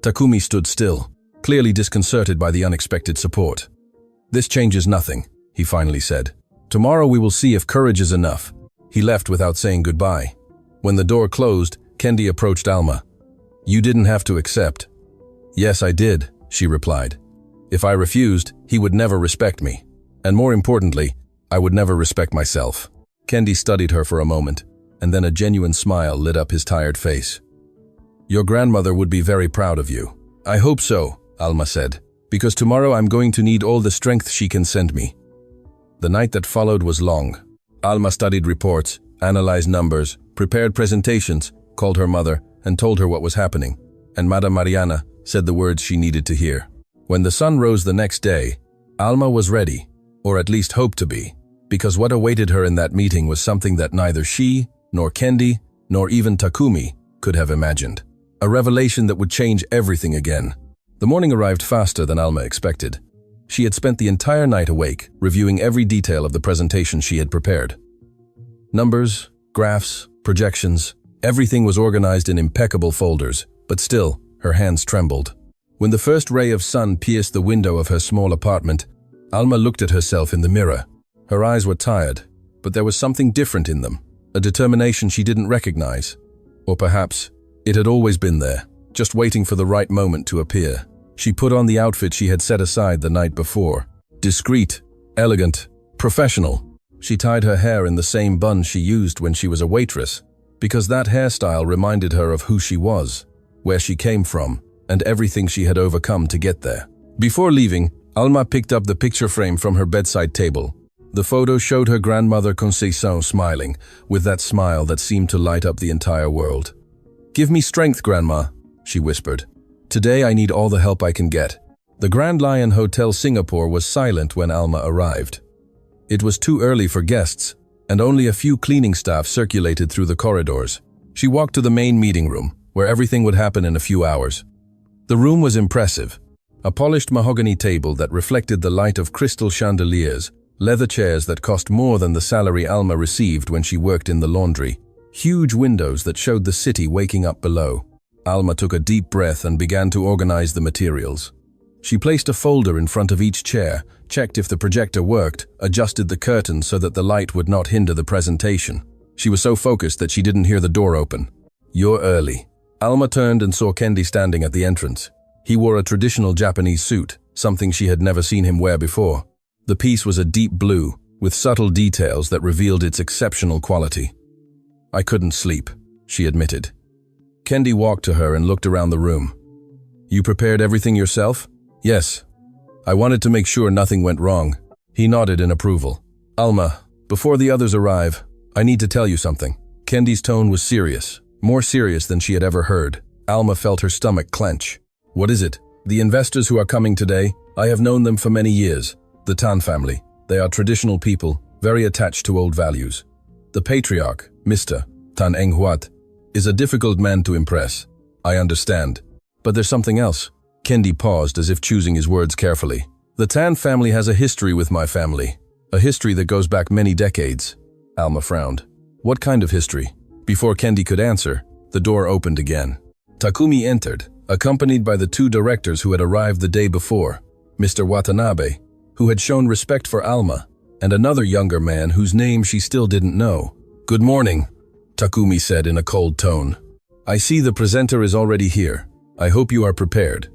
Takumi stood still, clearly disconcerted by the unexpected support. This changes nothing, he finally said. Tomorrow we will see if courage is enough. He left without saying goodbye. When the door closed, Kendi approached Alma. You didn't have to accept. Yes, I did, she replied. If I refused, he would never respect me. And more importantly, I would never respect myself. Kendi studied her for a moment, and then a genuine smile lit up his tired face. Your grandmother would be very proud of you. I hope so, Alma said, because tomorrow I'm going to need all the strength she can send me. The night that followed was long. Alma studied reports, analyzed numbers, prepared presentations, called her mother, and told her what was happening. And Madame Mariana said the words she needed to hear. When the sun rose the next day, Alma was ready, or at least hoped to be, because what awaited her in that meeting was something that neither she, nor Kendi, nor even Takumi could have imagined. A revelation that would change everything again. The morning arrived faster than Alma expected. She had spent the entire night awake, reviewing every detail of the presentation she had prepared. Numbers, graphs, projections, everything was organized in impeccable folders, but still, her hands trembled. When the first ray of sun pierced the window of her small apartment, Alma looked at herself in the mirror. Her eyes were tired, but there was something different in them, a determination she didn't recognize. Or perhaps, it had always been there, just waiting for the right moment to appear. She put on the outfit she had set aside the night before. Discreet, elegant, professional. She tied her hair in the same bun she used when she was a waitress, because that hairstyle reminded her of who she was, where she came from, and everything she had overcome to get there. Before leaving, Alma picked up the picture frame from her bedside table. The photo showed her grandmother Conceição smiling, with that smile that seemed to light up the entire world. Give me strength, Grandma, she whispered. Today I need all the help I can get. The Grand Lion Hotel Singapore was silent when Alma arrived. It was too early for guests, and only a few cleaning staff circulated through the corridors. She walked to the main meeting room, where everything would happen in a few hours. The room was impressive. A polished mahogany table that reflected the light of crystal chandeliers, leather chairs that cost more than the salary Alma received when she worked in the laundry, huge windows that showed the city waking up below. Alma took a deep breath and began to organize the materials. She placed a folder in front of each chair, checked if the projector worked, adjusted the curtains so that the light would not hinder the presentation. She was so focused that she didn't hear the door open. "You're early." Alma turned and saw Kendi standing at the entrance. He wore a traditional Japanese suit, something she had never seen him wear before. The piece was a deep blue, with subtle details that revealed its exceptional quality. "I couldn't sleep," she admitted. Kendi walked to her and looked around the room. "You prepared everything yourself?" "Yes. I wanted to make sure nothing went wrong." He nodded in approval. "Alma, before the others arrive, I need to tell you something." Kendi's tone was serious, more serious than she had ever heard. Alma felt her stomach clench. "What is it?" "The investors who are coming today, I have known them for many years. The Tan family. They are traditional people, very attached to old values. The patriarch, Mr. Tan Eng Huat, is a difficult man to impress. I understand. But there's something else." Kendi paused as if choosing his words carefully. "The Tan family has a history with my family. A history that goes back many decades." Alma frowned. "What kind of history?" Before Kendi could answer, the door opened again. Takumi entered, accompanied by the two directors who had arrived the day before, Mr. Watanabe, who had shown respect for Alma, and another younger man whose name she still didn't know. "Good morning," Takumi said in a cold tone. "I see the presenter is already here. I hope you are prepared."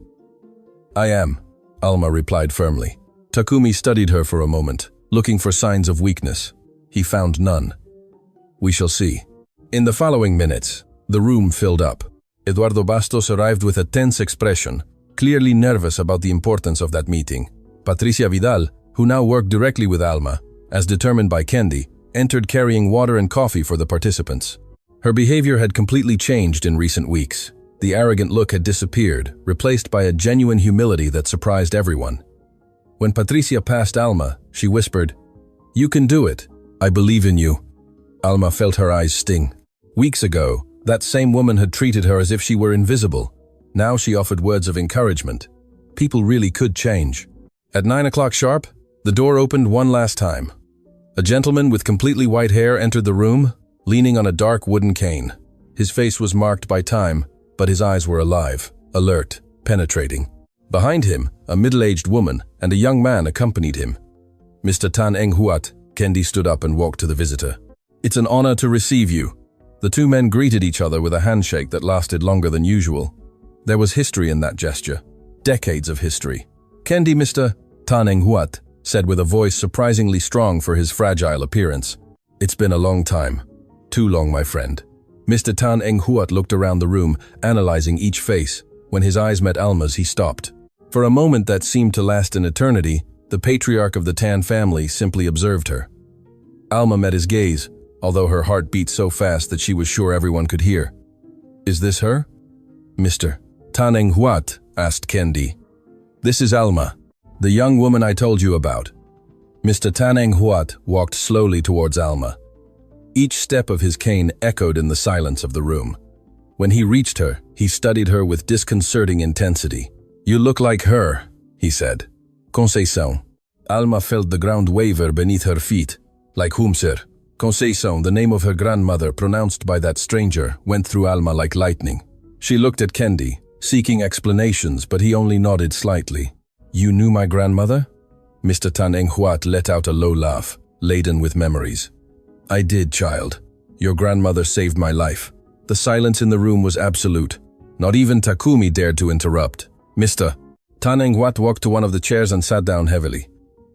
"I am," Alma replied firmly. Takumi studied her for a moment, looking for signs of weakness. He found none. "We shall see." In the following minutes, the room filled up. Eduardo Bastos arrived with a tense expression, clearly nervous about the importance of that meeting. Patricia Vidal, who now worked directly with Alma, as determined by Kendi, entered carrying water and coffee for the participants. Her behavior had completely changed in recent weeks. The arrogant look had disappeared, replaced by a genuine humility that surprised everyone. When Patricia passed Alma, she whispered, "You can do it. I believe in you." Alma felt her eyes sting. Weeks ago, that same woman had treated her as if she were invisible. Now she offered words of encouragement. People really could change. At 9 o'clock sharp, the door opened one last time. A gentleman with completely white hair entered the room, leaning on a dark wooden cane. His face was marked by time, but his eyes were alive, alert, penetrating. Behind him, a middle-aged woman and a young man accompanied him. "Mr. Tan Eng Huat," Kendi stood up and walked to the visitor. "It's an honor to receive you." The two men greeted each other with a handshake that lasted longer than usual. There was history in that gesture. Decades of history. "Kendi, Mr. Tan Eng Huat," said with a voice surprisingly strong for his fragile appearance. "It's been a long time. Too long, my friend." Mr. Tan Eng Huat looked around the room, analyzing each face. When his eyes met Alma's, he stopped. For a moment that seemed to last an eternity, the patriarch of the Tan family simply observed her. Alma met his gaze, although her heart beat so fast that she was sure everyone could hear. "Is this her?" "Mr. Tan Eng Huat?" asked Kendi. "This is Alma, the young woman I told you about." Mr. Tan Eng Huat walked slowly towards Alma. Each step of his cane echoed in the silence of the room. When he reached her, he studied her with disconcerting intensity. "You look like her," he said. "Conceição." Alma felt the ground waver beneath her feet. "Like whom, sir?" Conceição, the name of her grandmother pronounced by that stranger, went through Alma like lightning. She looked at Kendi, seeking explanations, but he only nodded slightly. "You knew my grandmother?" Mr. Tan Eng Huat let out a low laugh, laden with memories. "I did, child. Your grandmother saved my life." The silence in the room was absolute. Not even Takumi dared to interrupt. Mr. Tan Eng Huat walked to one of the chairs and sat down heavily.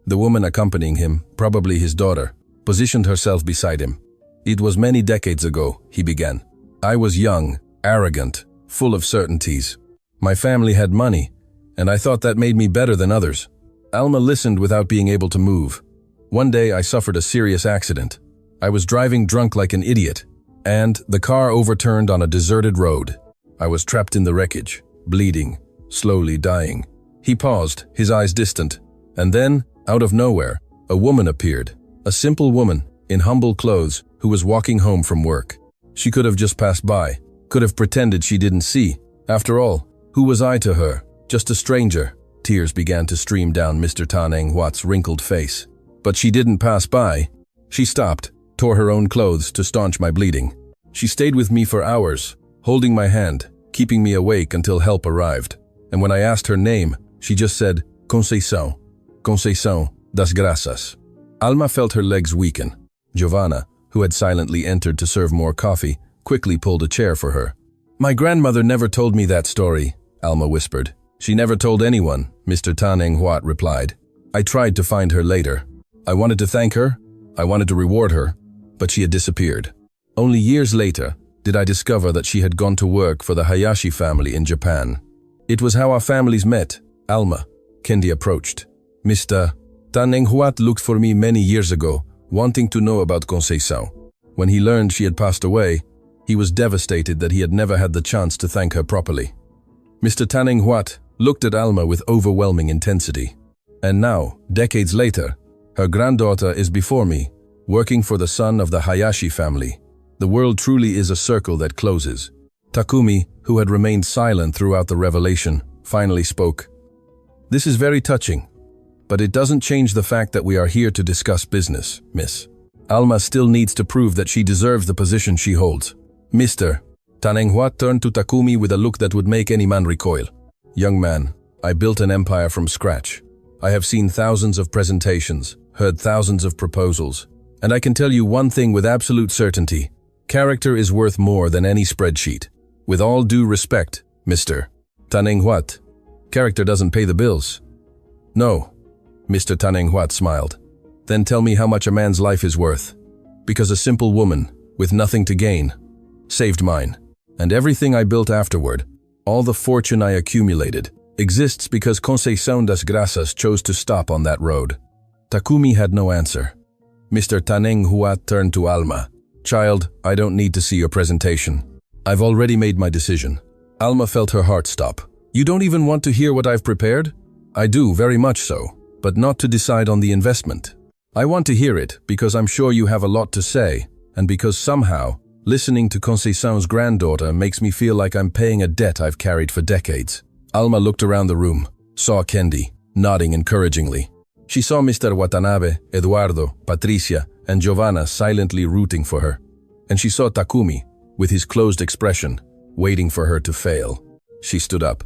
The woman accompanying him, probably his daughter, positioned herself beside him. "It was many decades ago," he began. "I was young, arrogant, full of certainties. My family had money, and I thought that made me better than others." Alma listened without being able to move. "One day I suffered a serious accident. I was driving drunk like an idiot, and the car overturned on a deserted road. I was trapped in the wreckage, bleeding, slowly dying." He paused, his eyes distant, and then, out of nowhere, a woman appeared. A simple woman, in humble clothes, who was walking home from work. She could have just passed by, could have pretended she didn't see. After all, who was I to her? Just a stranger. Tears began to stream down Mr. Tan Eng Huat's wrinkled face. But she didn't pass by. She stopped, tore her own clothes to staunch my bleeding. She stayed with me for hours, holding my hand, keeping me awake until help arrived. And when I asked her name, she just said, Conceição. Conceição das Graças. Alma felt her legs weaken. Giovanna, who had silently entered to serve more coffee, quickly pulled a chair for her. My grandmother never told me that story, Alma whispered. She never told anyone, Mr. Tan Eng Huat replied. I tried to find her later. I wanted to thank her, I wanted to reward her, but she had disappeared. Only years later did I discover that she had gone to work for the Hayashi family in Japan. It was how our families met, Alma. Kendi approached. Mr. Tan Eng Huat looked for me many years ago, wanting to know about Conceição. When he learned she had passed away, he was devastated that he had never had the chance to thank her properly. Mr. Tan Eng Huat looked at Alma with overwhelming intensity. And now, decades later, her granddaughter is before me, working for the son of the Hayashi family. The world truly is a circle that closes. Takumi, who had remained silent throughout the revelation, finally spoke. This is very touching, but it doesn't change the fact that we are here to discuss business, miss. Alma still needs to prove that she deserves the position she holds. Mr. Tan Eng Huat turned to Takumi with a look that would make any man recoil. Young man, I built an empire from scratch. I have seen thousands of presentations, heard thousands of proposals, and I can tell you one thing with absolute certainty. Character is worth more than any spreadsheet. With all due respect, Mr. Tan Eng Huat, character doesn't pay the bills. No, Mr. Tan Eng Huat smiled. Then tell me how much a man's life is worth. Because a simple woman, with nothing to gain, saved mine. And everything I built afterward, all the fortune I accumulated, exists because Conceição das Graças chose to stop on that road. Takumi had no answer. Mr. Tan Eng Huat turned to Alma. Child, I don't need to see your presentation. I've already made my decision. Alma felt her heart stop. You don't even want to hear what I've prepared? I do, very much so, but not to decide on the investment. I want to hear it because I'm sure you have a lot to say, and because somehow, listening to Conceição's granddaughter makes me feel like I'm paying a debt I've carried for decades. Alma looked around the room, saw Kendi, nodding encouragingly. She saw Mr. Watanabe, Eduardo, Patricia, and Giovanna silently rooting for her. And she saw Takumi, with his closed expression, waiting for her to fail. She stood up.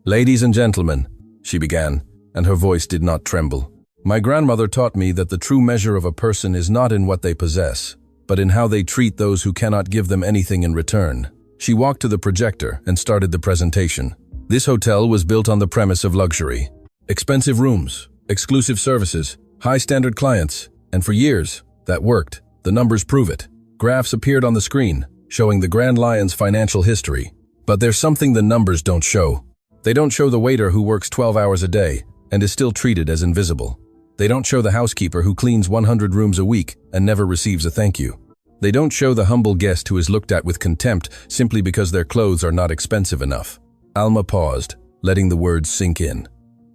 Ladies and gentlemen, she began, and her voice did not tremble. My grandmother taught me that the true measure of a person is not in what they possess, but in how they treat those who cannot give them anything in return. She walked to the projector and started the presentation. This hotel was built on the premise of luxury. Expensive rooms, exclusive services, high-standard clients, and for years, that worked. The numbers prove it. Graphs appeared on the screen, showing the Grand Lion's financial history. But there's something the numbers don't show. They don't show the waiter who works 12 hours a day and is still treated as invisible. They don't show the housekeeper who cleans 100 rooms a week and never receives a thank you. They don't show the humble guest who is looked at with contempt simply because their clothes are not expensive enough. Alma paused, letting the words sink in.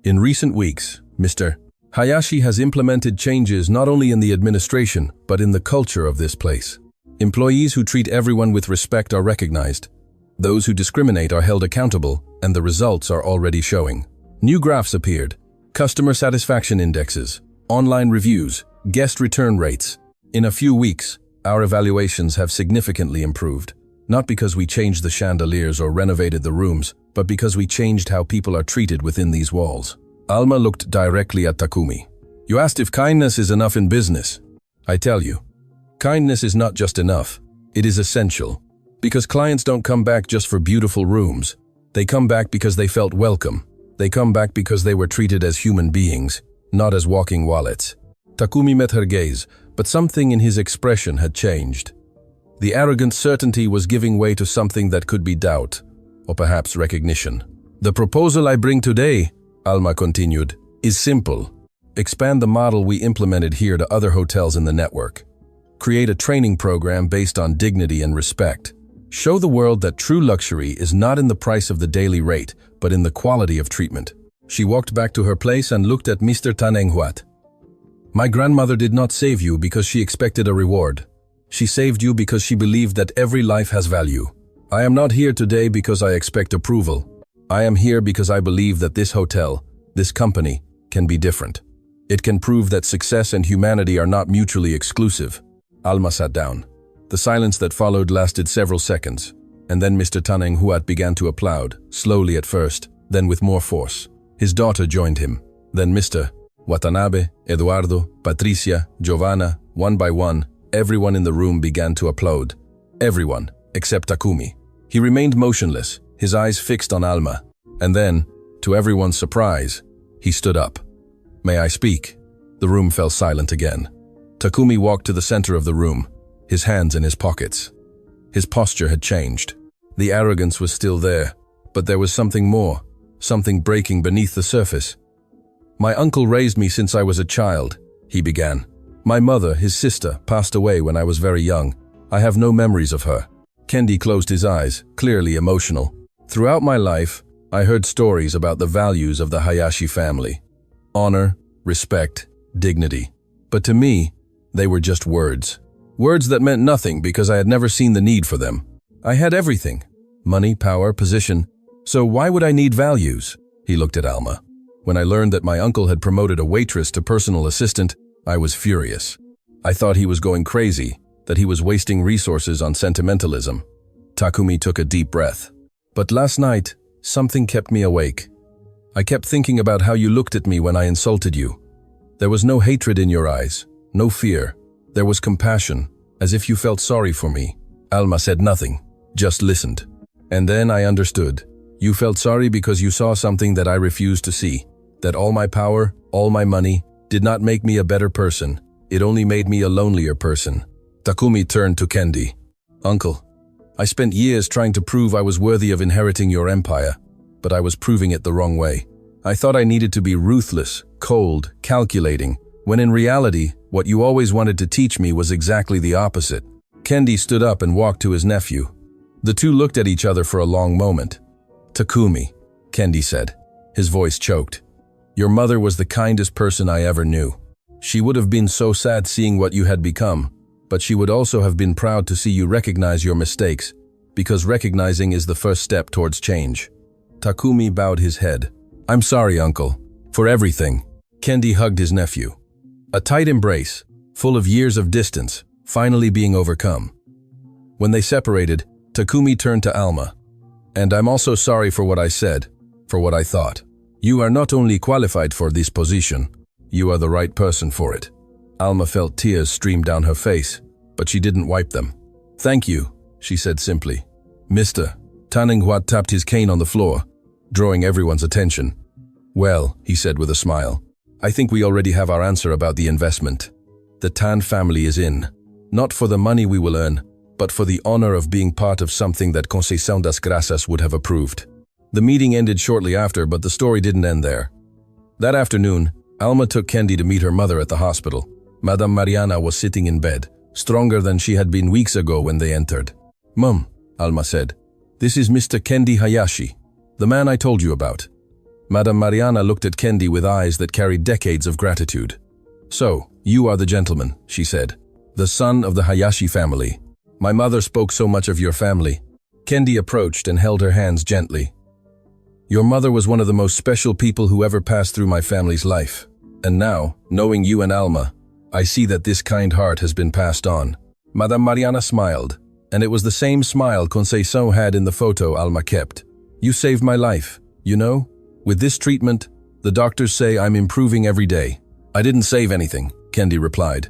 In recent weeks, Mr. Hayashi has implemented changes not only in the administration, but in the culture of this place. Employees who treat everyone with respect are recognized. Those who discriminate are held accountable, and the results are already showing. New graphs appeared. Customer satisfaction indexes, online reviews, guest return rates. In a few weeks, our evaluations have significantly improved. Not because we changed the chandeliers or renovated the rooms, but because we changed how people are treated within these walls. Alma looked directly at Takumi. You asked if kindness is enough in business. I tell you, kindness is not just enough. It is essential. Because clients don't come back just for beautiful rooms. They come back because they felt welcome. They come back because they were treated as human beings, not as walking wallets. Takumi met her gaze, but something in his expression had changed. The arrogant certainty was giving way to something that could be doubt, or perhaps recognition. The proposal I bring today, Alma continued, is simple. Expand the model we implemented here to other hotels in the network. Create a training program based on dignity and respect. Show the world that true luxury is not in the price of the daily rate, but in the quality of treatment. She walked back to her place and looked at Mr. Tan Eng Huat. My grandmother did not save you because she expected a reward. She saved you because she believed that every life has value. I am not here today because I expect approval. I am here because I believe that this hotel, this company, can be different. It can prove that success and humanity are not mutually exclusive. Alma sat down. The silence that followed lasted several seconds, and then Mr. Tanning Huat began to applaud, slowly at first, then with more force. His daughter joined him. Then Mr. Watanabe, Eduardo, Patricia, Giovanna, one by one, everyone in the room began to applaud. Everyone, except Takumi. He remained motionless, his eyes fixed on Alma. And then, to everyone's surprise, he stood up. May I speak? The room fell silent again. Takumi walked to the center of the room, his hands in his pockets. His posture had changed. The arrogance was still there, but there was something more, something breaking beneath the surface. My uncle raised me since I was a child, he began. My mother, his sister, passed away when I was very young. I have no memories of her. Kendi closed his eyes, clearly emotional. Throughout my life, I heard stories about the values of the Hayashi family. Honor, respect, dignity. But to me, they were just words. Words that meant nothing because I had never seen the need for them. I had everything. Money, power, position. So why would I need values? He looked at Alma. When I learned that my uncle had promoted a waitress to personal assistant, I was furious. I thought he was going crazy, that he was wasting resources on sentimentalism. Takumi took a deep breath. But last night, something kept me awake. I kept thinking about how you looked at me when I insulted you. There was no hatred in your eyes, no fear. There was compassion, as if you felt sorry for me. Alma said nothing, just listened. And then I understood. You felt sorry because you saw something that I refused to see. That all my power, all my money, did not make me a better person. It only made me a lonelier person. Takumi turned to Kendi. Uncle, I spent years trying to prove I was worthy of inheriting your empire, but I was proving it the wrong way. I thought I needed to be ruthless, cold, calculating, when in reality, what you always wanted to teach me was exactly the opposite. Kendi stood up and walked to his nephew. The two looked at each other for a long moment. Takumi, Kendi said. His voice choked. Your mother was the kindest person I ever knew. She would have been so sad seeing what you had become, but she would also have been proud to see you recognize your mistakes, because recognizing is the first step towards change. Takumi bowed his head. I'm sorry, uncle, for everything. Kendi hugged his nephew. A tight embrace, full of years of distance, finally being overcome. When they separated, Takumi turned to Alma. And I'm also sorry for what I said, for what I thought. You are not only qualified for this position, you are the right person for it. Alma felt tears stream down her face, but she didn't wipe them. Thank you, she said simply. Mr. Tanning Huat tapped his cane on the floor, drawing everyone's attention. Well, he said with a smile, I think we already have our answer about the investment. The Tan family is in, not for the money we will earn, but for the honor of being part of something that Conceição das Graças would have approved. The meeting ended shortly after, but the story didn't end there. That afternoon, Alma took Kendi to meet her mother at the hospital. Madame Mariana was sitting in bed, stronger than she had been weeks ago when they entered. Mum, Alma said, this is Mr. Kendi Hayashi, the man I told you about. Madame Mariana looked at Kendi with eyes that carried decades of gratitude. So, you are the gentleman, she said, the son of the Hayashi family. My mother spoke so much of your family. Kendi approached and held her hands gently. Your mother was one of the most special people who ever passed through my family's life. And now, knowing you and Alma, I see that this kind heart has been passed on. Madame Mariana smiled, and it was the same smile Conceição had in the photo Alma kept. You saved my life, you know? With this treatment, the doctors say I'm improving every day. I didn't save anything, Kendi replied.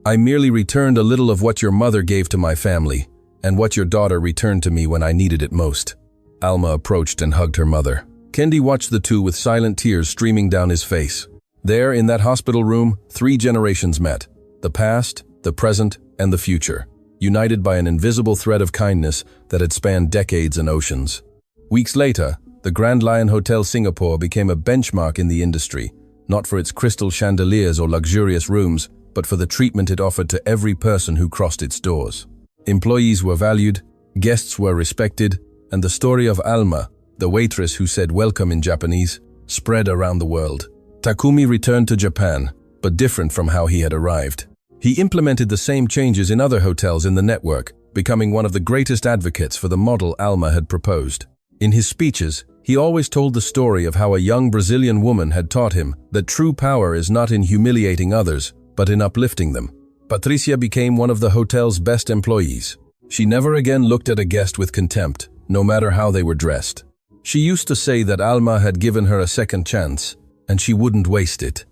I merely returned a little of what your mother gave to my family, and what your daughter returned to me when I needed it most. Alma approached and hugged her mother. Kendi watched the two with silent tears streaming down his face. There, in that hospital room, 3 generations met. The past, the present, and the future, united by an invisible thread of kindness that had spanned decades and oceans. Weeks later, the Grand Lion Hotel Singapore became a benchmark in the industry, not for its crystal chandeliers or luxurious rooms, but for the treatment it offered to every person who crossed its doors. Employees were valued, guests were respected, and the story of Alma, the waitress who said welcome in Japanese, spread around the world. Takumi returned to Japan, but different from how he had arrived. He implemented the same changes in other hotels in the network, becoming one of the greatest advocates for the model Alma had proposed. In his speeches, he always told the story of how a young Brazilian woman had taught him that true power is not in humiliating others, but in uplifting them. Patricia became one of the hotel's best employees. She never again looked at a guest with contempt, no matter how they were dressed. She used to say that Alma had given her a second chance, and she wouldn't waste it.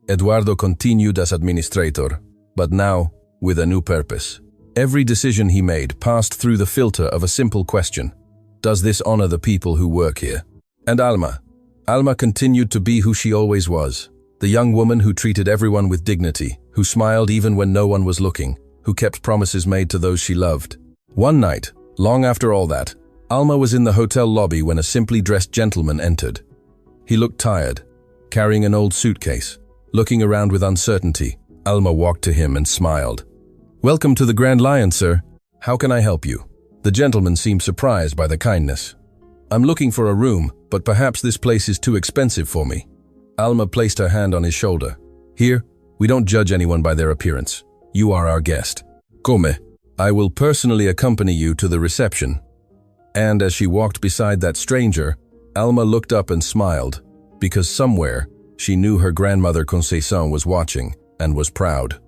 Eduardo continued as administrator, but now with a new purpose. Every decision he made passed through the filter of a simple question: does this honor the people who work here? And Alma continued to be who she always was, the young woman who treated everyone with dignity, who smiled even when no one was looking, who kept promises made to those she loved. One night, long after all that, Alma was in the hotel lobby when a simply dressed gentleman entered. He looked tired, carrying an old suitcase. Looking around with uncertainty, Alma walked to him and smiled. "Welcome to the Grand Lion, sir. How can I help you?" The gentleman seemed surprised by the kindness. "I'm looking for a room, but perhaps this place is too expensive for me." Alma placed her hand on his shoulder. "Here, we don't judge anyone by their appearance. You are our guest. Come. I will personally accompany you to the reception." And as she walked beside that stranger, Alma looked up and smiled, because somewhere she knew her grandmother Conceição was watching and was proud.